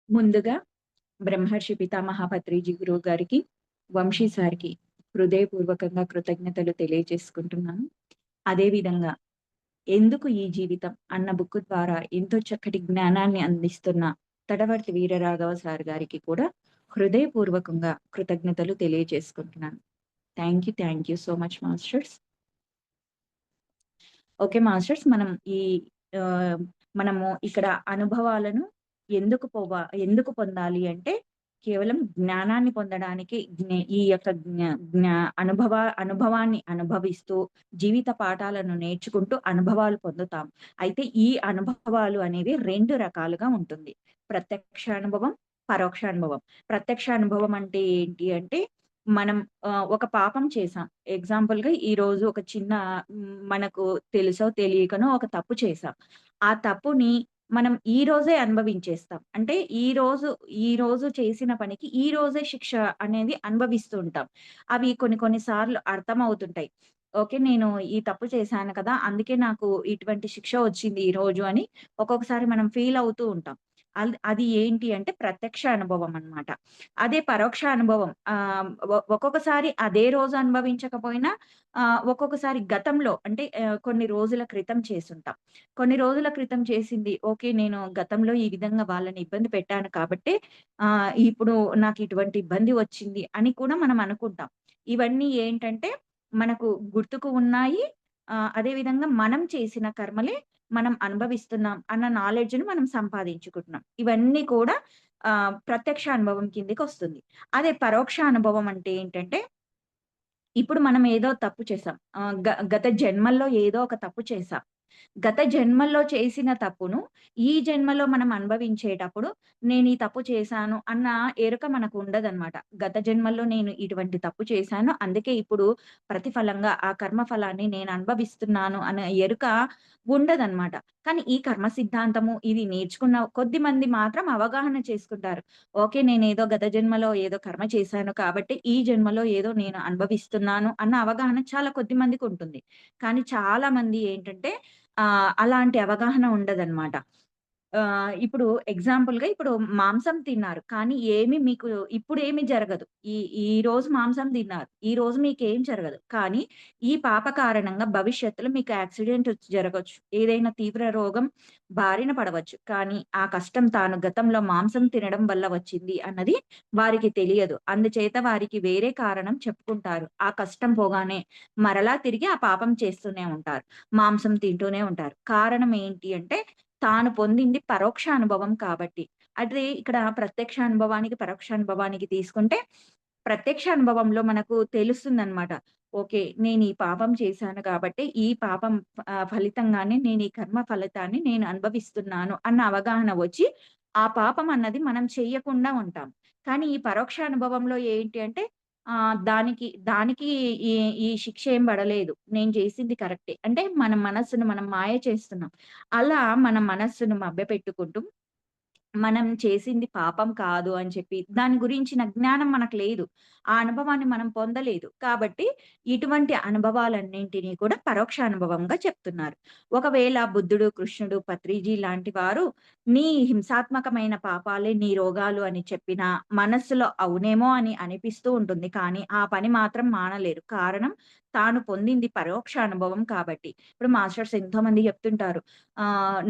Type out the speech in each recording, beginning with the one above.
ముందుగా బ్రహ్మర్షి పితామహ పత్రిజీ గురువు గారికి, వంశీ సార్‌కి హృదయపూర్వకంగా కృతజ్ఞతలు తెలియజేసుకుంటున్నాను. అదే విధంగా 'ఎందుకు ఈ జీవితం' అన్న బుక్ ద్వారా ఎంతో చక్కటి జ్ఞానాన్ని అందిస్తున్న తడవర్తి వీరరాఘవ సార్ గారికి కూడా హృదయపూర్వకంగా కృతజ్ఞతలు తెలియజేసుకుంటున్నాను. Thank you so much masters. Okay masters. ఈ ఆహ్, మనము ఇక్కడ అనుభవాలను ఎందుకు పొందాలి అంటే, కేవలం జ్ఞానాన్ని పొందడానికి ఈ యొక్క జ్ఞ జ్ఞా అనుభవాన్ని అనుభవిస్తూ, జీవిత పాఠాలను నేర్చుకుంటూ అనుభవాలు పొందుతాం. అయితే ఈ అనుభవాలు అనేవి 2 రకాలుగా ఉంటుంది. ప్రత్యక్ష అనుభవం, పరోక్ష అనుభవం. ప్రత్యక్ష అనుభవం అంటే ఏంటి అంటే, మనం ఒక పాపం చేశాం. ఎగ్జాంపుల్‌గా ఈరోజు ఒక చిన్న మనకు తెలుసో తెలియకనో ఒక తప్పు చేశాం. ఆ తప్పుని మనం ఈ రోజే అనుభవించేస్తాం. అంటే ఈ రోజు చేసిన పనికి ఈ రోజే శిక్ష అనేది అనుభవిస్తూ ఉంటాం. అవి కొన్ని కొన్ని సార్లు అర్థమవుతుంటాయి. ఓకే. నేను ఈ తప్పు చేశాను కదా! అందుకే నాకు ఇటువంటి శిక్ష వచ్చింది ఈరోజు అని ఒక్కొక్కసారి మనం ఫీల్ అవుతూ ఉంటాం. అది ఏంటి అంటే ప్రత్యక్ష అనుభవం అన్నమాట. అదే పరోక్ష అనుభవం ఒక్కొక్కసారి అదే రోజు అనుభవించకపోయినా ఒక్కొక్కసారి గతంలో అంటే కొన్ని రోజుల క్రితం చేసుంటాం. కొన్ని రోజుల క్రితం చేసింది ఓకే. నేను గతంలో ఈ విధంగా వాళ్ళని ఇబ్బంది పెట్టాను కాబట్టే ఇప్పుడు నాకు ఇటువంటి ఇబ్బంది వచ్చింది అని కూడా మనం అనుకుంటాం. ఇవన్నీ ఏంటంటే మనకు గుర్తుకు ఉన్నాయి. అదే విధంగా మనం చేసిన కర్మలే మనం అనుభవిస్తున్నాం అన్న నాలెడ్జ్‌ని మనం సంపాదించుకుంటున్నాం. ఇవన్నీ కూడా ప్రత్యక్ష అనుభవం కిందకొస్తుంది. అదే పరోక్ష అనుభవం అంటే ఏంటంటే, ఇప్పుడు మనం ఏదో తప్పు చేశాం. గత జన్మల్లో ఏదో ఒక తప్పు చేశాం. గత జన్మల్లో చేసిన తప్పును, ఈ జన్మలో మనం అనుభవించేటప్పుడు, నేను ఈ తప్పు చేశాను అన్న ఎరుక మనకు ఉండదనమాట. గత జన్మల్లో నేను ఇటువంటి తప్పు చేశాను. అందుకే ఇప్పుడు ప్రతిఫలంగా ఆ కర్మ ఫలాన్ని నేను అనుభవిస్తున్నాను అనే ఎరుక ఉండదనమాట. కానీ ఈ కర్మ సిద్ధాంతము ఇది నేర్చుకున్న కొద్ది మంది మాత్రం అవగాహన చేసుకుంటారు. ఓకే. నేనేదో గత జన్మలో ఏదో కర్మ చేశాను కాబట్టి, ఈ జన్మలో ఏదో నేను అనుభవిస్తున్నాను అన్న అవగాహన చాలా కొద్ది మందికుంటుంది. కానీ చాలా మంది ఏంటంటే అలాంటి అవగాహన ఉండదనమాట. ఇప్పుడు ఎగ్జాంపుల్‌గా ఇప్పుడు మాంసం తిన్నారు. కానీ మీకు ఇప్పుడేమి జరగదు. ఈ ఈరోజు మాంసం తిన్నారు. ఈరోజు మీకేం జరగదు. కానీ ఈ పాప కారణంగా భవిష్యత్తులో మీకు యాక్సిడెంట్ వచ్చి జరగొచ్చు. ఏదైనా తీవ్ర రోగం బారిన పడవచ్చు. కానీ ఆ కష్టం తాను గతంలో మాంసం తినడం వల్ల వచ్చింది అన్నది వారికి తెలియదు. అందుచేత వారికి వేరే కారణం చెప్పుకుంటారు. ఆ కష్టం పోగానే మరలా తిరిగి ఆ పాపం చేస్తూనే ఉంటారు. మాంసం తింటూనే ఉంటారు. కారణం ఏంటి అంటే తాను పొందింది పరోక్ష అనుభవం కాబట్టి. అదే ఇక్కడ ప్రత్యక్ష అనుభవానికి, పరోక్ష అనుభవానికి తీసుకుంటే, ప్రత్యక్ష అనుభవంలో మనకు తెలుస్తుందనమాట. ఓకే. నేను ఈ పాపం చేశాను కాబట్టి, ఈ పాపం ఫలితంగానే నేను ఈ కర్మ ఫలితాన్ని నేను అనుభవిస్తున్నాను అన్న అవగాహన వచ్చి, ఆ పాపం అన్నది మనం చెయ్యకుండా ఉంటాం. కానీ ఈ పరోక్ష అనుభవంలో ఏంటి అంటే, దానికి ఈ ఈ శిక్ష ఏం పడలేదు. నేను చేసింది కరెక్టే. అంటే మన మనస్సును మనం మాయ చేస్తున్నాం. అలా మన మనస్సును మభ్యపెట్టుకుంటూ, మనం చేసింది పాపం కాదు అని చెప్పి, దాని గురించిన జ్ఞానం మనకు లేదు. ఆ అనుభవాన్ని మనం పొందలేదు. కాబట్టి, ఇటువంటి అనుభవాలన్నింటిని కూడా పరోక్ష అనుభవంగా చెప్తున్నారు. ఒకవేళ బుద్ధుడు, కృష్ణుడు, పత్రిజీ లాంటి వారు నీ హింసాత్మకమైన పాపాలే నీ రోగాలు అని చెప్పినా, మనస్సులో అవునేమో అని అనిపిస్తూ ఉంటుంది. కానీ, ఆ పని మాత్రం మానలేరు. కారణం తాను పొందింది పరోక్ష అనుభవం కాబట్టి. ఇప్పుడు మాస్టర్స్ ఎంతోమంది చెప్తుంటారు.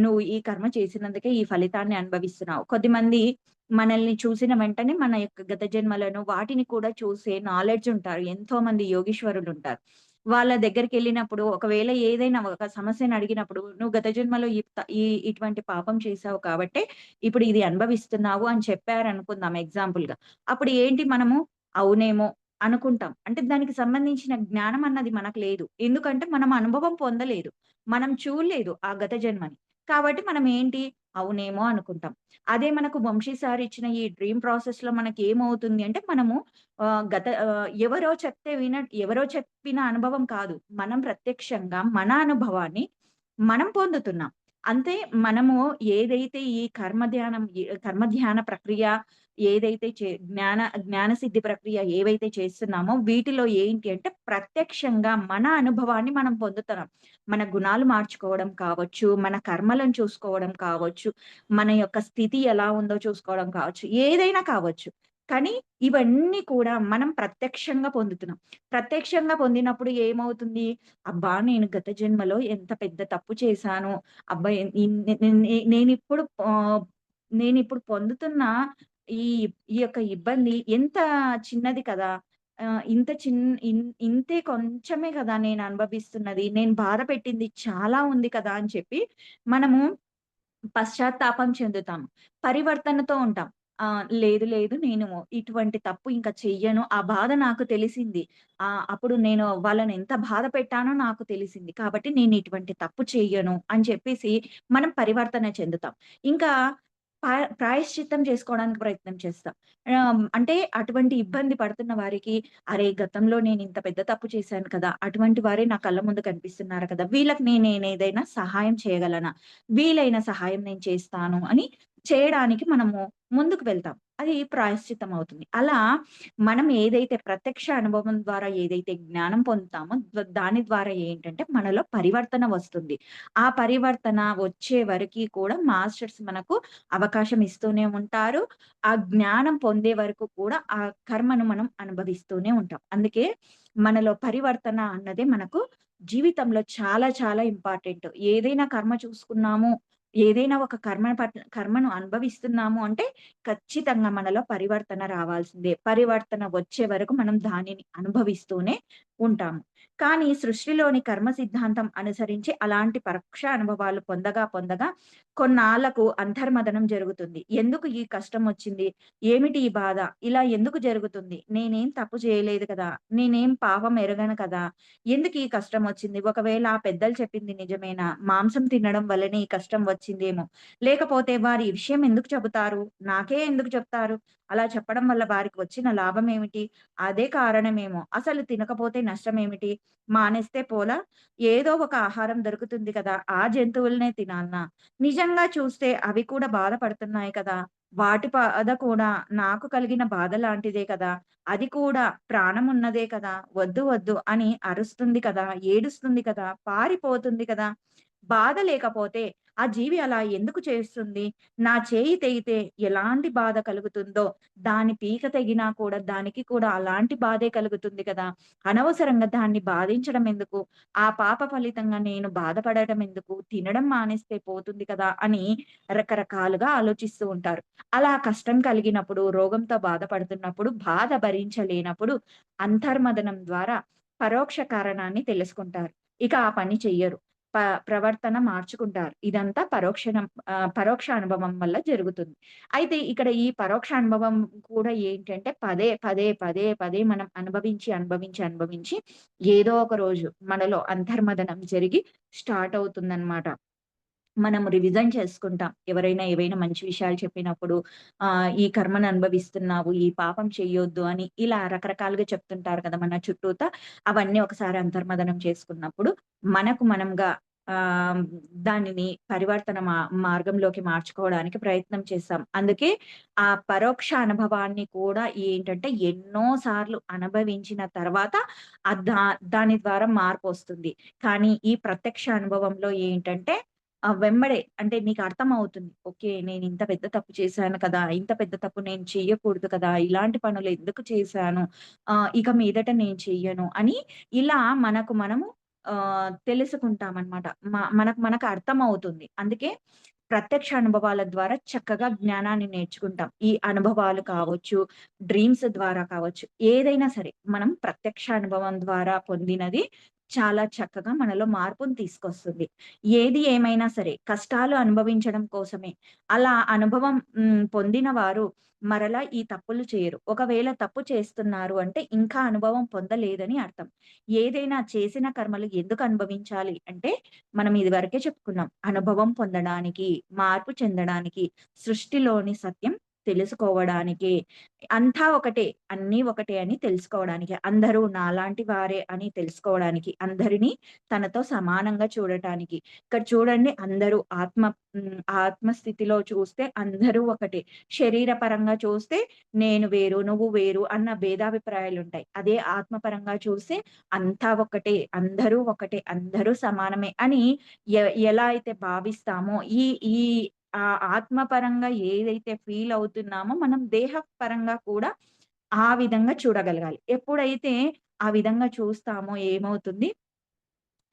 నువ్వు ఈ కర్మ చేసినందుకే ఈ ఫలితాన్ని అనుభవిస్తున్నావు. కొద్దిమంది మనల్ని చూసిన వెంటనే మన యొక్క గత జన్మలను వాటిని కూడా చూసే నాలెడ్జ్ ఉంటారు. ఎంతోమంది యోగీశ్వరులుంటారు. వాళ్ళ దగ్గరికెళ్ళినప్పుడు ఒకవేళ ఏదైనా ఒక సమస్యను అడిగినప్పుడు నువ్వు గత జన్మలో ఇటువంటి పాపం చేశావు కాబట్టే ఇప్పుడు ఇది అనుభవిస్తున్నావు అని చెప్పారనుకుందాం ఎగ్జాంపుల్‌గా. అప్పుడు ఏంటి మనము అవునేమో అనుకుంటాం. అంటే దానికి సంబంధించిన జ్ఞానం అన్నది మనకు లేదు. ఎందుకంటే మనం అనుభవం పొందలేదు. మనం చూడలేదు ఆ గత జన్మని. కాబట్టి మనం ఏంటి అవునేమో అనుకుంటాం. అదే మనకు వంశీ సార్ ఇచ్చిన ఈ డ్రీమ్ ప్రాసెస్‌లో మనకేమవుతుంది అంటే మనము ఎవరో చెప్పిన అనుభవం కాదు. మనం ప్రత్యక్షంగా మన అనుభవాన్ని మనం పొందుతున్నాం. అంతే మనము ఏదైతే ఈ కర్మ ధ్యాన ప్రక్రియ ఏదైతే జ్ఞాన సిద్ధి ప్రక్రియ ఏవైతే చేస్తున్నామో వీటిలో ఏంటి అంటే ప్రత్యక్షంగా మన అనుభవాన్ని మనం పొందుతున్నాం. మన గుణాలు మార్చుకోవడం కావచ్చు, మన కర్మలను చూసుకోవడం కావచ్చు, మన యొక్క స్థితి ఎలా ఉందో చూసుకోవడం కావచ్చు, ఏదైనా కావచ్చు. కానీ ఇవన్నీ కూడా మనం ప్రత్యక్షంగా పొందుతున్నాం. ప్రత్యక్షంగా పొందినప్పుడు ఏమవుతుంది? అబ్బా! నేను గత జన్మలో ఎంత పెద్ద తప్పు చేశాను. అబ్బా! ఎన్ ఇన్ నే నే నేనిప్పుడు నేనిప్పుడు పొందుతున్న ఈ ఈ యొక్క ఇబ్బంది ఎంత చిన్నది కదా! ఇంత చిన్ ఇన్ ఇంతే కొంచెమే కదా నేను అనుభవిస్తున్నది. నేను బాధ పెట్టింది చాలా ఉంది కదా! అని చెప్పి మనము పశ్చాత్తాపం చెందుతాము. పరివర్తనతో ఉంటాం. లేదు లేదు నేను ఇటువంటి తప్పు ఇంక చెయ్యను. ఆ బాధ నాకు తెలిసింది. అప్పుడు నేను వాళ్ళని ఎంత బాధ పెట్టానో నాకు తెలిసింది. కాబట్టి నేను ఇటువంటి తప్పు చెయ్యను అని చెప్పేసి మనం పరివర్తన చెందుతాం. ఇంకా ప్రాయశ్చిత్తం చేసుకోవడానికి ప్రయత్నం చేస్తాం. అంటే అటువంటి ఇబ్బంది పడుతున్న వారికి అరే! గతంలో నేను ఇంత పెద్ద తప్పు చేశాను కదా! అటువంటి వారే నా కళ్ళ ముందు కనిపిస్తున్నారు కదా! వీళ్ళకి నేనేదైనా సహాయం చేయగలనా? వీలైన సహాయం నేను చేస్తాను అని చేయడానికి మనము ముందుకు వెళ్తాం. అది ప్రాయశ్చిత్తం అవుతుంది. అలా మనం ఏదైతే ప్రత్యక్ష అనుభవం ద్వారా ఏదైతే జ్ఞానం పొందుతామో దాని ద్వారా ఏంటంటే మనలో పరివర్తన వస్తుంది. ఆ పరివర్తన వచ్చే వరకి కూడా మాస్టర్స్ మనకు అవకాశం ఇస్తూనే ఉంటారు. ఆ జ్ఞానం పొందే వరకు కూడా ఆ కర్మను మనం అనుభవిస్తూనే ఉంటాం. అందుకే మనలో పరివర్తన అన్నదే మనకు జీవితంలో చాలా చాలా ఇంపార్టెంట్. ఏదైనా కర్మ చూసుకున్నాము, ఏదైనా ఒక కర్మను అనుభవిస్తున్నాము అంటే ఖచ్చితంగా మనలో పరివర్తన రావాల్సిందే. పరివర్తన వచ్చే వరకు మనం దానిని అనుభవిస్తూనే ఉంటాము. కానీ సృష్టిలోని కర్మ సిద్ధాంతం అనుసరించి అలాంటి పరోక్ష అనుభవాలు పొందగా కొన్నాళ్ళకు అంతర్మదనం జరుగుతుంది. ఎందుకు ఈ కష్టం వచ్చింది? ఏమిటి ఈ బాధ? ఇలా ఎందుకు జరుగుతుంది? నేనేం తప్పు చేయలేదు కదా! నేనేం పాపం ఎరగను కదా! ఎందుకు ఈ కష్టం వచ్చింది? ఒకవేళ ఆ పెద్దలు చెప్పింది నిజమేనా? మాంసం తినడం వల్లనే ఈ కష్టం వచ్చిందేమో! లేకపోతే వారు ఈ విషయం ఎందుకు చెబుతారు? నాకే ఎందుకు చెప్తారు? అలా చెప్పడం వల్ల వారికి వచ్చిన లాభం ఏమిటి? అదే కారణమేమో! అసలు తినకపోతే నష్టమేమిటి? మానేస్తే పోలా? ఏదో ఒక ఆహారం దొరుకుతుంది కదా! ఆ జంతువులనే తినాల్నా? నిజంగా చూస్తే అవి కూడా బాధపడుతున్నాయి కదా! వాటి బాధ కూడా నాకు కలిగిన బాధ లాంటిదే కదా! అది కూడా ప్రాణమున్నదే కదా! వద్దు వద్దు అని అరుస్తుంది కదా! ఏడుస్తుంది కదా! పారిపోతుంది కదా! బాధ లేకపోతే ఆ జీవి అలా ఎందుకు చేస్తుంది? నా చేయి తెగితే ఎలాంటి బాధ కలుగుతుందో, దాని పీక తెగినా కూడా దానికి కూడా అలాంటి బాధే కలుగుతుంది కదా! అనవసరంగా దాన్ని బాధించడం ఎందుకు? ఆ పాప ఫలితంగా నేను బాధపడటం ఎందుకు? తినడం మానేస్తే పోతుంది కదా! అని రకరకాలుగా ఆలోచిస్తూ ఉంటారు. అలా కష్టం కలిగినప్పుడు, రోగంతో బాధపడుతున్నప్పుడు, బాధ భరించలేనప్పుడు అంతర్మదనం ద్వారా పరోక్ష కారణాన్ని తెలుసుకుంటారు. ఇక ఆ పని చెయ్యరు. ప ప్రవర్తన మార్చుకుంటారు. ఇదంతా పరోక్ష అనుభవం వల్ల జరుగుతుంది. అయితే ఇక్కడ ఈ పరోక్ష అనుభవం కూడా ఏంటంటే పదే మనం అనుభవించి ఏదో ఒక రోజు మనలో అంతర్మదనం జరిగి స్టార్ట్ అవుతుందనమాట. మనం రివిజన్ చేసుకుంటాం. ఎవరైనా ఏవైనా మంచి విషయాలు చెప్పినప్పుడు ఈ కర్మను అనుభవిస్తున్నావు, ఈ పాపం చెయ్యొద్దు అని ఇలా రకరకాలుగా చెప్తుంటారు కదా! మన చుట్టూతా. అవన్నీ ఒకసారి అంతర్మదనం చేసుకున్నప్పుడు మనకు మనంగా ఆహ్, దానిని పరివర్తన మార్గంలోకి మార్చుకోవడానికి ప్రయత్నం చేస్తాం. అందుకే ఆ పరోక్ష అనుభవాన్ని కూడా ఏంటంటే ఎన్నో సార్లు అనుభవించిన తర్వాత దాని ద్వారా మార్పొస్తుంది. కానీ ఈ ప్రత్యక్ష అనుభవంలో ఏంటంటే వెంబడే అంటే నీకర్థమవుతుంది. ఓకే. నేనింత పెద్ద తప్పు చేశాను కదా! ఇంత పెద్ద తప్పు నేను చెయ్యకూడదు కదా! ఇలాంటి పనులు ఎందుకు చేశాను? ఇక మీదట నేను చెయ్యను అని ఇలా మనకు మనము తెలుసుకుంటామనమాట. మనకు అర్థమవుతుంది. అందుకే ప్రత్యక్ష అనుభవాల ద్వారా చక్కగా జ్ఞానాన్ని నేర్చుకుంటాం. ఈ అనుభవాలు కావచ్చు, డ్రీమ్స్ ద్వారా కావచ్చు, ఏదైనా సరే మనం ప్రత్యక్ష అనుభవం ద్వారా పొందినది చాలా చక్కగా మనలో మార్పుని తీసుకొస్తుంది. ఏది ఏమైనా సరే కష్టాలు అనుభవించడం కోసమే. అలా అనుభవం పొందిన వారు మరలా ఈ తప్పులు చేయరు. ఒకవేళ తప్పు చేస్తున్నారు అంటే ఇంకా అనుభవం పొందలేదని అర్థం. ఏదైనా చేసిన కర్మలు ఎందుకు అనుభవించాలి అంటే మనం ఇదివరకే చెప్పుకున్నాం. అనుభవం పొందడానికి, మార్పు చెందడానికి, సృష్టిలోని సత్యం తెలుసుకోవడానికే. అంతా ఒకటే, అన్నీ ఒకటే అని తెలుసుకోవడానికి. అందరూ నాలాంటి వారే అని తెలుసుకోవడానికి. అందరినీ తనతో సమానంగా చూడటానికి. ఇక్కడ చూడండి అందరూ ఆత్మ స్థితిలో చూస్తే అందరూ ఒకటే. శరీర పరంగా చూస్తే నేను వేరు, నువ్వు వేరు అన్న భేదాభిప్రాయాలుంటాయి. అదే ఆత్మ పరంగా చూస్తే అంతా ఒకటే, అందరూ ఒకటే, అందరూ సమానమే అని ఎ ఎలా అయితే భావిస్తామో ఈ ఈ ఆత్మ పరంగా ఏదైతే ఫీల్ అవుతున్నామో మనం దేహ పరంగా కూడా ఆ విధంగా చూడగలగాలి. ఎప్పుడైతే ఆ విధంగా చూస్తామో ఏమవుతుంది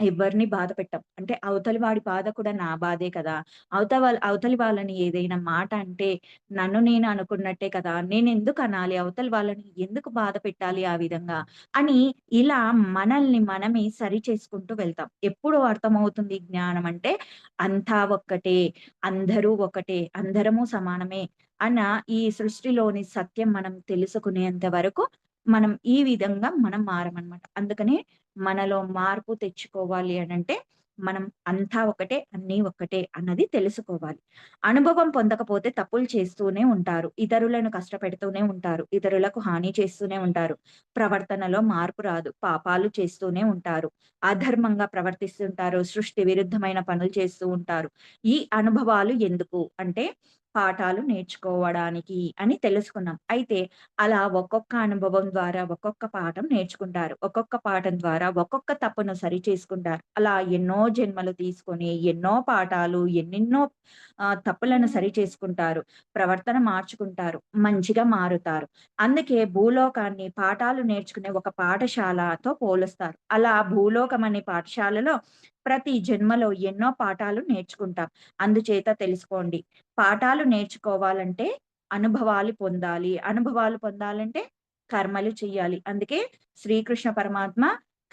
ఎవ్వరిని బాధ పెట్టం. అంటే అవతలి వాడి బాధ కూడా నా బాధే కదా! అవతలి వాళ్ళని ఏదైనా మాట అంటే నన్ను నేను అనుకున్నట్టే కదా! నేనెందుకు అనాలి? అవతలి వాళ్ళని ఎందుకు బాధ పెట్టాలి ఆ విధంగా? అని ఇలా మనల్ని మనమే సరి చేసుకుంటూ వెళ్తాం. ఎప్పుడు అర్థమవుతుంది జ్ఞానం అంటే అంతా ఒక్కటే, అందరూ ఒకటే, అందరము సమానమే అన్న ఈ సృష్టిలోని సత్యం మనం తెలుసుకునేంత వరకు మనం ఈ విధంగా మనం మారమనమాట. అందుకనే మనలో మార్పు తెచ్చుకోవాలి అనంటే, మనం అంతా ఒకటే, అన్నీ ఒక్కటే అన్నది తెలుసుకోవాలి. అనుభవం పొందకపోతే తప్పులు చేస్తూనే ఉంటారు. ఇతరులను కష్టపెడుతూనే ఉంటారు. ఇతరులకు హాని చేస్తూనే ఉంటారు. ప్రవర్తనలో మార్పు రాదు. పాపాలు చేస్తూనే ఉంటారు. అధర్మంగా ప్రవర్తిస్తుంటారు. సృష్టి విరుద్ధమైన పనులు చేస్తూ ఉంటారు. ఈ అనుభవాలు ఎందుకు అంటే, పాఠాలు నేర్చుకోవడానికి అని తెలుసుకున్నాం. అయితే అలా ఒక్కొక్క అనుభవం ద్వారా ఒక్కొక్క పాఠం నేర్చుకుంటారు. ఒక్కొక్క పాఠం ద్వారా ఒక్కొక్క తప్పును సరిచేసుకుంటారు. అలా ఎన్నో జన్మలు తీసుకొని, ఎన్నో పాఠాలు, ఎన్నెన్నో తప్పులను సరిచేసుకుంటారు. ప్రవర్తన మార్చుకుంటారు. మంచిగా మారుతారు. అందుకే భూలోకాన్ని పాఠాలు నేర్చుకునే ఒక పాఠశాలతో పోలుస్తారు. అలా భూలోకం అనే పాఠశాలలో ప్రతి జన్మలో ఎన్నో పాఠాలు నేర్చుకుంటాం. అందుచేత తెలుసుకోండి. పాఠాలు నేర్చుకోవాలంటే అనుభవాలు పొందాలి. అనుభవాలు పొందాలంటే కర్మలు చెయ్యాలి. అందుకే శ్రీకృష్ణ పరమాత్మ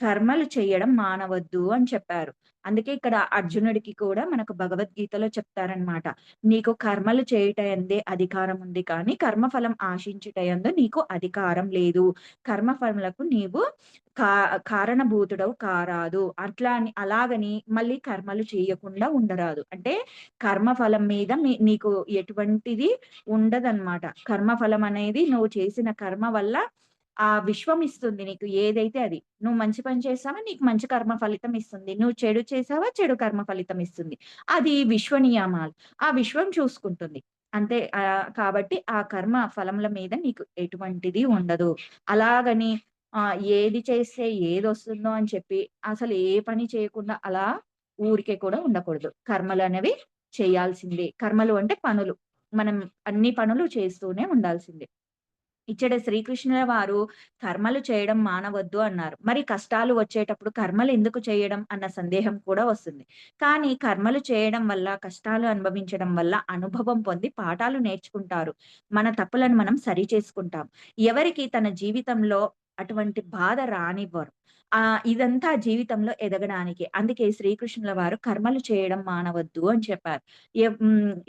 కర్మలు చెయ్యడం మానవద్దు అని చెప్పారు. అందుకే ఇక్కడ అర్జునుడికి కూడా మనకు భగవద్గీతలో చెప్తారనమాట. నీకు కర్మలు చేయుట యందే అధికారం ఉంది కానీ కర్మఫలం ఆశించుట యందు నీకు అధికారం లేదు. కర్మఫలములకు నీవు కా కారణభూతుడవు కారాదు. అట్లా అని అలాగని మళ్ళీ కర్మలు చేయకుండా ఉండరాదు. అంటే కర్మఫలం మీద నీకు ఎటువంటిది ఉండదనమాట. కర్మఫలం అనేది నువ్వు చేసిన కర్మ వల్ల ఆ విశ్వం ఇస్తుంది నీకు ఏదైతే అది. నువ్వు మంచి పని చేశావా నీకు మంచి కర్మ ఫలితం ఇస్తుంది. నువ్వు చెడు చేశావా చెడు కర్మ ఫలితం ఇస్తుంది. అది విశ్వ నియమాలు. ఆ విశ్వం చూసుకుంటుంది. అంతే కాబట్టి ఆ కర్మ ఫలముల మీద నీకు ఎటువంటిది ఉండదు. అలాగని ఏది చేస్తే ఏదొస్తుందో అని చెప్పి అసలు ఏ పని చేయకుండా అలా ఊరికే కూడా ఉండకూడదు. కర్మలనేవి చేయాల్సిందే. కర్మలు అంటే పనులు. మనం అన్ని పనులు చేస్తూనే ఉండాల్సిందే. ఇచ్చట శ్రీకృష్ణుల వారు కర్మలు చేయడం మానవద్దు అన్నారు. మరి కష్టాలు వచ్చేటప్పుడు కర్మలు ఎందుకు చేయడం అన్న సందేహం కూడా వస్తుంది. కానీ కర్మలు చేయడం వల్ల, కష్టాలు అనుభవించడం వల్ల అనుభవం పొంది పాఠాలు నేర్చుకుంటారు. మన తప్పులను మనం సరిచేసుకుంటాం. ఎవరికీ తన జీవితంలో అటువంటి బాధ రానివ్వరు. ఇదంతా జీవితంలో ఎదగడానికి. అందుకే శ్రీకృష్ణుల వారు కర్మలు చేయడం మానవద్దు అని చెప్పారు.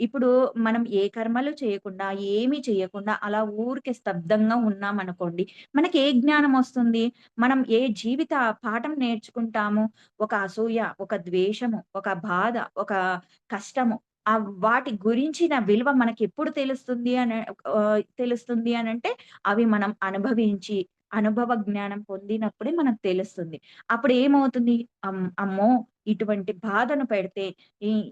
ఇప్పుడు మనం ఏ కర్మలు చేయకుండా, ఏమి చేయకుండా అలా ఊరికే స్తబ్దంగా ఉన్నామనుకోండి, మనకి ఏ జ్ఞానం వస్తుంది? మనం ఏ జీవిత పాఠం నేర్చుకుంటాము? ఒక అసూయ, ఒక ద్వేషము, ఒక బాధ, ఒక కష్టము వాటి గురించిన విలువ మనకెప్పుడు తెలుస్తుంది అనంటే, అవి మనం అనుభవించి, అనుభవ జ్ఞానం పొందినప్పుడే మనకు తెలుస్తుంది. అప్పుడేమవుతుంది? అమ్మో! ఇటువంటి బాధను పెడితే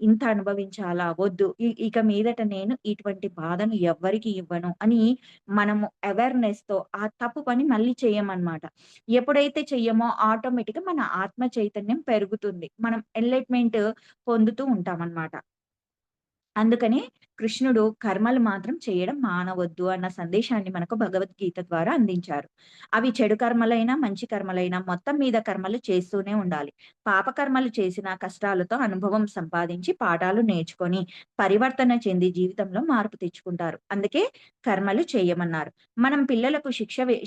ఇంత అనుభవించాలా? వద్దు. ఇక మీదట నేను ఇటువంటి బాధను ఎవ్వరికీ ఇవ్వను అని మనము అవేర్‌నెస్‌తో ఆ తప్పు పని మళ్ళీ చెయ్యమనమాట. ఎప్పుడైతే చెయ్యమో ఆటోమేటిక్‌గా మన ఆత్మ చైతన్యం పెరుగుతుంది. మనం ఎన్‌లైట్‌మెంట్ పొందుతూ ఉంటామనమాట. అందుకనే కృష్ణుడు కర్మలు మాత్రం చేయడం మానవద్దు అన్న సందేశాన్ని మనకు భగవద్గీత ద్వారా అందించారు. అవి చెడు కర్మలైనా, మంచి కర్మలైనా మొత్తం మీద కర్మలు చేస్తూనే ఉండాలి. పాపకర్మలు చేసిన కష్టాలతో అనుభవం సంపాదించి పాఠాలు నేర్చుకొని పరివర్తన చెంది జీవితంలో మార్పు తెచ్చుకుంటారు. అందుకే కర్మలు చేయమన్నారు. మనం పిల్లలకు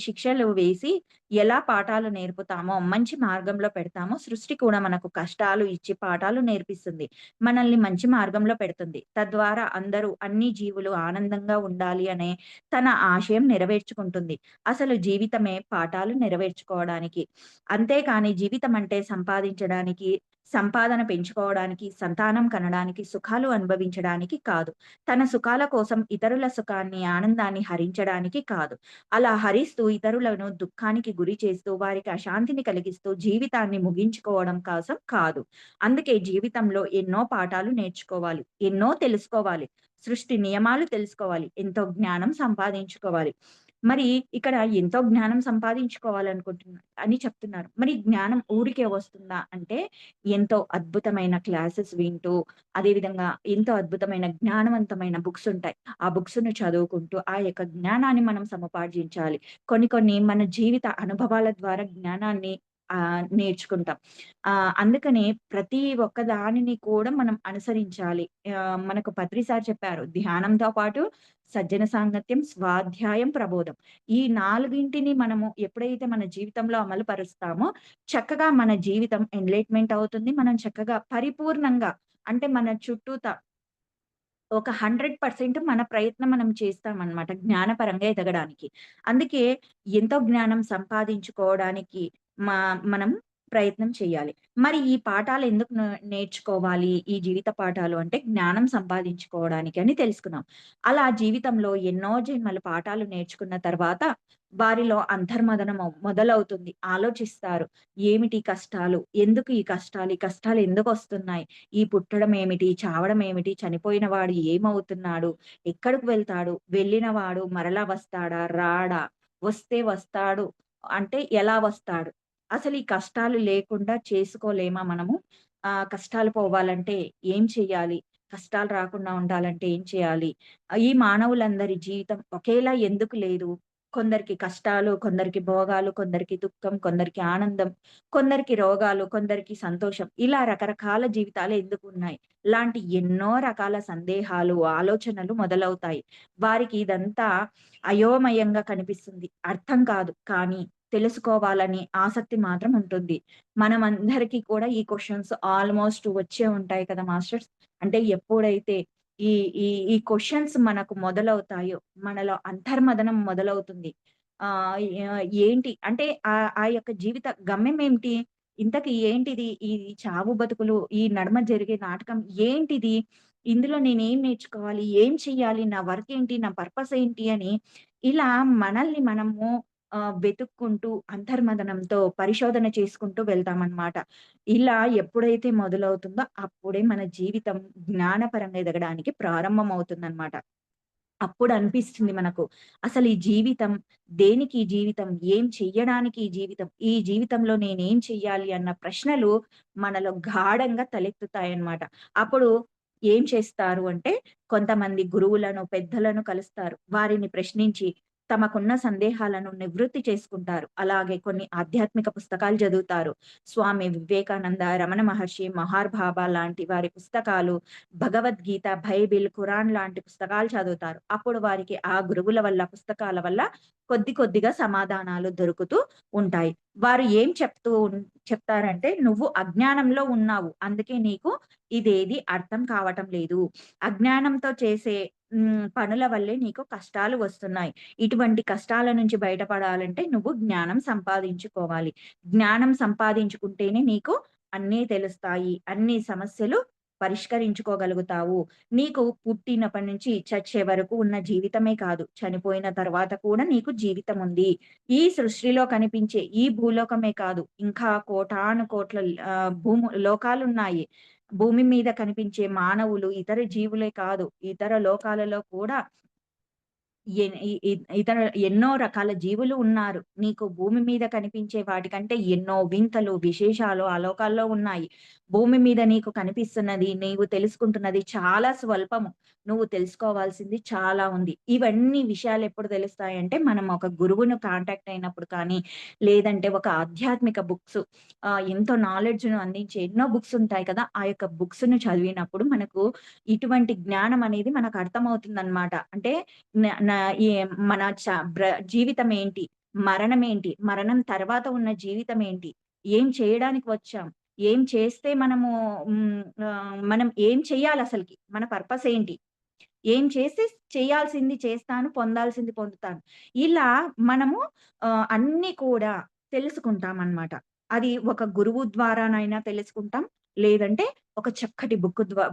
శిక్షలు వేసి ఎలా పాఠాలు నేర్పుతామో, మంచి మార్గంలో పెడతామో సృష్టి కూడా మనకు కష్టాలు ఇచ్చి పాఠాలు నేర్పిస్తుంది. మనల్ని మంచి మార్గంలో పెడుతుంది. తద్వారా అందరూ అందరూ అన్ని జీవులు ఆనందంగా ఉండాలి అనే తన ఆశయం నెరవేర్చుకుంటుంది. అసలు జీవితమే పాఠాలు నెరవేర్చుకోవడానికి. అంతేకాని జీవితం అంటే సంపాదించడానికి, సంపాదన పెంచుకోవడానికి, సంతానం కనడానికి, సుఖాలు అనుభవించడానికి కాదు. తన సుఖాల కోసం ఇతరుల సుఖాన్ని, ఆనందాన్ని హరించడానికి కాదు. అలా హరిస్తూ ఇతరులను దుఃఖానికి గురి చేస్తూ, వారికి అశాంతిని కలిగిస్తూ జీవితాన్ని ముగించుకోవడం కోసం కాదు. అందుకే జీవితంలో ఎన్నో పాఠాలు నేర్చుకోవాలి. ఎన్నో తెలుసుకోవాలి. సృష్టి నియమాలు తెలుసుకోవాలి. ఎంతో జ్ఞానం సంపాదించుకోవాలి. మరి ఇక్కడ ఎంతో జ్ఞానం అని చెప్తున్నారు. మరి జ్ఞానం ఊరికే వస్తుందా అంటే, ఎంతో అద్భుతమైన క్లాసెస్ వింటూ, అదేవిధంగా ఎంతో అద్భుతమైన జ్ఞానవంతమైన బుక్స్ ఉంటాయి. ఆ బుక్స్‌ను చదువుకుంటూ, ఆ యొక్క జ్ఞానాన్ని మనం సముపార్జించాలి. కొన్ని కొన్ని మన జీవిత అనుభవాల ద్వారా జ్ఞానాన్ని నేర్చుకుంటాం. అందుకనే ప్రతి ఒక్క దానిని కూడా మనం అనుసరించాలి. మనకు పత్రి సార్ చెప్పారు. ధ్యానంతో పాటు సజ్జన సాంగత్యం, స్వాధ్యాయం, ప్రబోధం. ఈ 4ని మనము ఎప్పుడైతే మన జీవితంలో అమలు పరుస్తామో, చక్కగా మన జీవితం ఎన్‌లైట్‌మెంట్ అవుతుంది. మనం చక్కగా పరిపూర్ణంగా అంటే మన చుట్టూత ఒక 100% మన ప్రయత్నం మనం చేస్తామనమాట జ్ఞానపరంగా ఎదగడానికి. అందుకే ఎంతో జ్ఞానం సంపాదించుకోవడానికి మా మనం ప్రయత్నం చేయాలి. మరి ఈ పాఠాలు ఎందుకు నేర్చుకోవాలి? ఈ జీవిత పాఠాలు అంటే జ్ఞానం సంపాదించుకోవడానికి అని తెలుసుకున్నాం. అలా జీవితంలో ఎన్నో జన్మల పాఠాలు నేర్చుకున్న తర్వాత వారిలో అంతర్మదనం మొదలవుతుంది. ఆలోచిస్తారు. ఏమిటి కష్టాలు? ఎందుకు ఈ కష్టాలు? ఈ కష్టాలు ఎందుకొస్తున్నాయి? ఈ పుట్టడం ఏమిటి? చావడం ఏమిటి? చనిపోయిన వాడు ఏమవుతున్నాడు? ఎక్కడికి వెళ్తాడు? వెళ్ళినవాడు మరలా వస్తాడా? రాడా? వస్తే వస్తాడు అంటే ఎలా వస్తాడు? అసలు ఈ కష్టాలు లేకుండా చేసుకోలేమా మనము? కష్టాలు పోవాలంటే ఏం చెయ్యాలి? కష్టాలు రాకుండా ఉండాలంటే ఏం చేయాలి? ఈ మానవులందరి జీవితం ఒకేలా ఎందుకు లేదు? కొందరికి కష్టాలు, కొందరికి భోగాలు, కొందరికి దుఃఖం, కొందరికి ఆనందం, కొందరికి రోగాలు, కొందరికి సంతోషం. ఇలా రకరకాల జీవితాలు ఎందుకున్నాయి? లాంటి ఎన్నో రకాల సందేహాలు, ఆలోచనలు మొదలవుతాయి. వారికి ఇదంతా అయోమయంగా కనిపిస్తుంది. అర్థం కాదు. కానీ తెలుసుకోవాలని ఆసక్తి మాత్రం ఉంటుంది. మనమందరికీ కూడా ఈ క్వెషన్స్ ఆల్‌మోస్ట్ వచ్చే ఉంటాయి కదా మాస్టర్స్. అంటే ఎప్పుడైతే ఈ ఈ క్వెషన్స్ మనకు మొదలవుతాయో, మనలో అంతర్మదనం మొదలవుతుంది. ఏంటి అంటే ఆ యొక్క జీవిత గమ్యం ఏంటి? ఇంతకి ఏంటిది? ఈ చావు బతుకులు, ఈ నడుమ జరిగే నాటకం ఏంటిది? ఇందులో నేనేం నేర్చుకోవాలి? ఏం చెయ్యాలి? నా వర్క్ ఏంటి? నా పర్పస్ ఏంటి? అని ఇలా మనల్ని మనము వెతుక్కుంటూ అంతర్మదనంతో పరిశోధన చేసుకుంటూ వెళ్తామనమాట. ఇలా ఎప్పుడైతే మొదలవుతుందో అప్పుడే మన జీవితం జ్ఞానపరంగా ఎదగడానికి ప్రారంభమవుతుందనమాట. అప్పుడనిపిస్తుంది మనకు. అసలు ఈ జీవితం దేనికి ఈ జీవితం? ఏం చెయ్యడానికి ఈ జీవితం? ఈ జీవితంలో నేనేం చెయ్యాలి? అన్న ప్రశ్నలు మనలో గాఢంగా తలెత్తుతాయన్నమాట. అప్పుడు ఏం చేస్తారు అంటే, కొంతమంది గురువులను, పెద్దలను కలుస్తారు. వారిని ప్రశ్నించి తమకున్న సందేహాలను నివృత్తి చేసుకుంటారు. అలాగే కొన్ని ఆధ్యాత్మిక పుస్తకాలు చదువుతారు. స్వామి వివేకానంద, రమణ మహర్షి, మహార్ బాబా లాంటి వారి పుస్తకాలు, భగవద్గీత, బైబిల్, ఖురాన్ లాంటి పుస్తకాలు చదువుతారు. అప్పుడు వారికి ఆ గురువుల వల్ల, పుస్తకాల వల్ల కొద్ది కొద్దిగా సమాధానాలు దొరుకుతూ ఉంటాయి. వారు ఏం చెప్తారంటే, "నువ్వు అజ్ఞానంలో ఉన్నావు. అందుకే నీకు ఇదేది అర్థం కావటం లేదు. అజ్ఞానంతో చేసే పనుల వల్లే నీకు కష్టాలు వస్తున్నాయి. ఇటువంటి కష్టాల నుంచి బయటపడాలంటే నువ్వు జ్ఞానం సంపాదించుకోవాలి. జ్ఞానం సంపాదించుకుంటేనే నీకు అన్నీ తెలుస్తాయి. అన్ని సమస్యలు పరిష్కరించుకోగలుగుతావు. నీకు పుట్టినప్పటి నుంచి చచ్చే వరకు ఉన్న జీవితమే కాదు, చనిపోయిన తర్వాత కూడా నీకు జీవితం ఉంది. ఈ సృష్టిలో కనిపించే ఈ భూలోకమే కాదు, ఇంకా కోటాను కోట్ల లోకాలున్నాయి. భూమి మీద కనిపించే మానవులు, ఇతర జీవులే కాదు, ఇతర లోకాలలో కూడా ఎన్ ఇ ఇ ఇతర ఎన్నో రకాల జీవులు ఉన్నారు. నీకు భూమి మీద కనిపించే వాటికంటే ఎన్నో వింతలు, విశేషాలు ఆ లోకాల్లో ఉన్నాయి. భూమి మీద నీకు కనిపిస్తున్నది, నీవు తెలుసుకుంటున్నది చాలా స్వల్పము. నువ్వు తెలుసుకోవాల్సింది చాలా ఉంది. ఇవన్నీ విషయాలెప్పుడు తెలుస్తాయంటే, మనం ఒక గురువును కాంటాక్ట్ అయినప్పుడు కానీ, లేదంటే ఒక ఆధ్యాత్మిక బుక్స్ ఎంతో నాలెడ్జ్‌ను అందించే ఎన్నో బుక్స్ ఉంటాయి కదా! ఆ యొక్క బుక్స్‌ను చదివినప్పుడు మనకు ఇటువంటి జ్ఞానం అనేది మనకు అర్థమవుతుందనమాట. అంటే న నా ఈ మన జీవితం ఏంటి? మరణం ఏంటి? మరణం తర్వాత ఉన్న జీవితం ఏంటి? ఏం చేయడానికి వచ్చాం? ఏం చేస్తే మనం ఏం చెయ్యాలసలకి? మన పర్పస్ ఏంటి? ఏం చేసి చేయాల్సింది చేస్తాను, పొందాల్సింది పొందుతాను. ఇలా మనము అన్నీ కూడా తెలుసుకుంటామనమాట. అది ఒక గురువు ద్వారానైనా తెలుసుకుంటాం. లేదంటే ఒక చక్కటి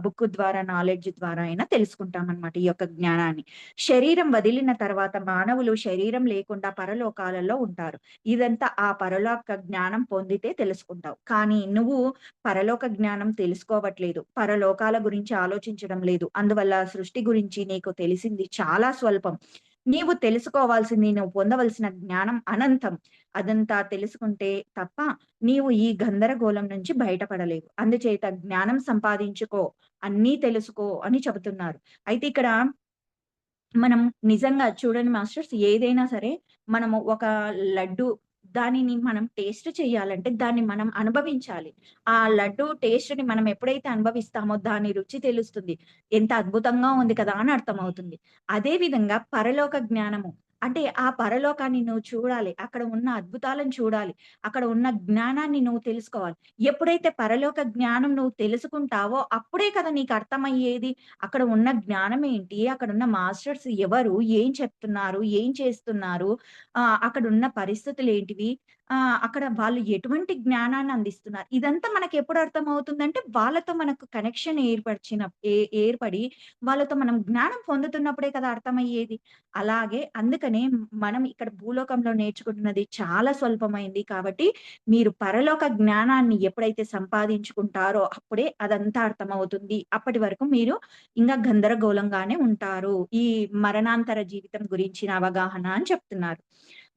బుక్కు ద్వారా నాలెడ్జ్ ద్వారా అయినా తెలుసుకుంటామనమాట ఈ యొక్క జ్ఞానాన్ని. శరీరం వదిలిన తర్వాత మానవులు శరీరం లేకుండా పరలోకాలలో ఉంటారు. ఇదంతా ఆ పరలోక జ్ఞానం పొందితే తెలుసుకుంటావు. కానీ నువ్వు పరలోక జ్ఞానం తెలుసుకోవట్లేదు. పరలోకాల గురించి ఆలోచించడం లేదు. అందువల్ల సృష్టి గురించి నీకు తెలిసింది చాలా స్వల్పం. నీవు తెలుసుకోవాల్సింది, నువ్వు పొందవలసిన జ్ఞానం అనంతం. అదంతా తెలుసుకుంటే తప్ప నీవు ఈ గందరగోళం నుంచి బయటపడలేవు. అందుచేత జ్ఞానం సంపాదించుకో, అన్నీ తెలుసుకో అని చెబుతున్నారు. అయితే ఇక్కడ మనం నిజంగా చూడండి మాస్టర్స్, ఏదైనా సరే మనము ఒక లడ్డు దానిని మనం టేస్ట్ చేయాలంటే దాన్ని మనం అనుభవించాలి. ఆ లడ్డు టేస్ట్‌ని మనం ఎప్పుడైతే అనుభవిస్తామో దాని రుచి తెలుస్తుంది. ఎంత అద్భుతంగా ఉంది కదా! అని అర్థమవుతుంది. అదే విధంగా పరలోక జ్ఞానము అంటే ఆ పరలోకాన్ని నువ్వు చూడాలి. అక్కడ ఉన్న అద్భుతాలను చూడాలి. అక్కడ ఉన్న జ్ఞానాన్ని నువ్వు తెలుసుకోవాలి. ఎప్పుడైతే పరలోక జ్ఞానం నువ్వు తెలుసుకుంటావో అప్పుడే కదా నీకు అర్థమయ్యేది. అక్కడ ఉన్న జ్ఞానం ఏంటి? అక్కడున్న మాస్టర్స్ ఎవరు? ఏం చెప్తున్నారు? ఏం చేస్తున్నారు? అక్కడున్న పరిస్థితులేంటివి? అక్కడ వాళ్ళు ఎటువంటి జ్ఞానాన్ని అందిస్తున్నారు? ఇదంతా మనకెప్పుడు అర్థమవుతుందంటే, వాళ్ళతో మనకు కనెక్షన్ ఏర్పడి వాళ్ళతో మనం జ్ఞానం పొందుతున్నప్పుడే కదా అర్థమయ్యేది. అలాగే అందుకనే మనం ఇక్కడ భూలోకంలో నేర్చుకుంటున్నది చాలా స్వల్పమైంది కాబట్టి, మీరు పరలోక జ్ఞానాన్ని ఎప్పుడైతే సంపాదించుకుంటారో అప్పుడే అదంతా అర్థమవుతుంది. అప్పటి వరకు మీరు ఇంగా గందరగోళంగానే ఉంటారు. ఈ మరణాంతర జీవితం గురించిన అవగాహన అని చెప్తున్నారు.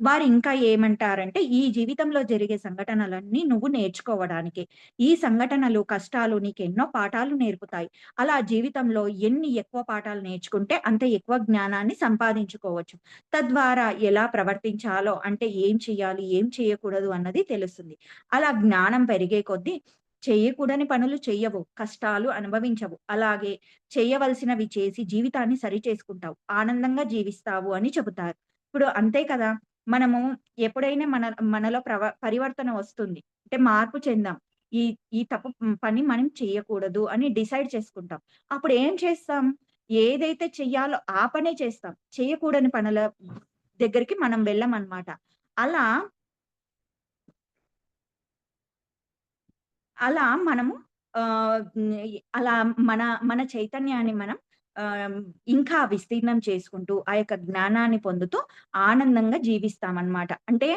వారు ఇంకా ఏమంటారంటే, ఈ జీవితంలో జరిగే సంఘటనలన్నీ నువ్వు నేర్చుకోవడానికే. ఈ సంఘటనలు, కష్టాలు నీకెన్నో పాఠాలు నేర్పుతాయి. అలా జీవితంలో ఎన్ని ఎక్కువ పాఠాలు నేర్చుకుంటే అంత ఎక్కువ జ్ఞానాన్ని సంపాదించుకోవచ్చు. తద్వారా ఎలా ప్రవర్తించాలో అంటే ఏం చేయాలి, ఏం చేయకూడదు అన్నది తెలుస్తుంది. అలా జ్ఞానం పెరిగే కొద్దీ చేయకూడని పనులు చెయ్యవు. కష్టాలు అనుభవించవు. అలాగే చేయవలసినవి చేసి జీవితాన్ని సరిచేసుకుంటావు. ఆనందంగా జీవిస్తావు అని చెబుతారు. ఇప్పుడు అంతే కదా! మనము ఎప్పుడైనా మనలో పరివర్తన వస్తుంది. అంటే మార్పు చెందాం. ఈ ఈ తప్పు పని మనం చెయ్యకూడదు అని డిసైడ్ చేసుకుంటాం. అప్పుడు ఏం చేస్తాం? ఏదైతే చెయ్యాలో ఆ పనే చేస్తాం. చేయకూడని పనుల దగ్గరికి మనం వెళ్ళమనమాట. అలా అలా మనము అలా మన మన చైతన్యాన్ని మనం ఆహ్, ఇంకా విస్తీర్ణం చేసుకుంటూ, ఆ యొక్క జ్ఞానాన్ని పొందుతూ ఆనందంగా జీవిస్తామనమాట. అంటే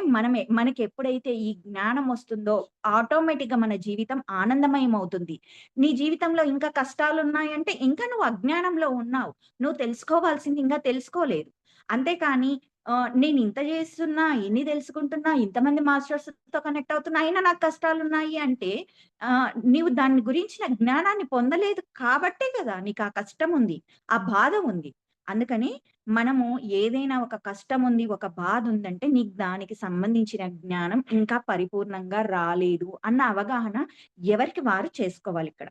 మనకెప్పుడైతే ఈ జ్ఞానం వస్తుందో ఆటోమేటిక్‌గా మన జీవితం ఆనందమయమవుతుంది. నీ జీవితంలో ఇంకా కష్టాలున్నాయంటే ఇంకా నువ్వు అజ్ఞానంలో ఉన్నావు. నువ్వు తెలుసుకోవాల్సింది ఇంకా తెలుసుకోలేదు. అంతేకాని నేనింత జేస్తున్నా, ఇన్ని దెలుసుకుంటున్నా, ఇంతమంది మాస్టర్స్‌తో కనెక్ట్ అవుతున్నా, అయినా నాకు కష్టాలున్నాయి అంటే నీవు దాని గురించిన జ్ఞానాన్ని పొందలేదు కాబట్టే గదా! నీకా కష్టముంది. ఆ బాధ ఉంది. అందుకని మనము ఏదైనా ఒక కష్టముంది, ఒక బాధుందంటే నీకు దానికి సంబంధించిన జ్ఞానం ఇంకా పరిపూర్ణంగా రాలేదు అన్న అవగాహన ఎవరికి వారు చేసుకోవాలిక్కడ.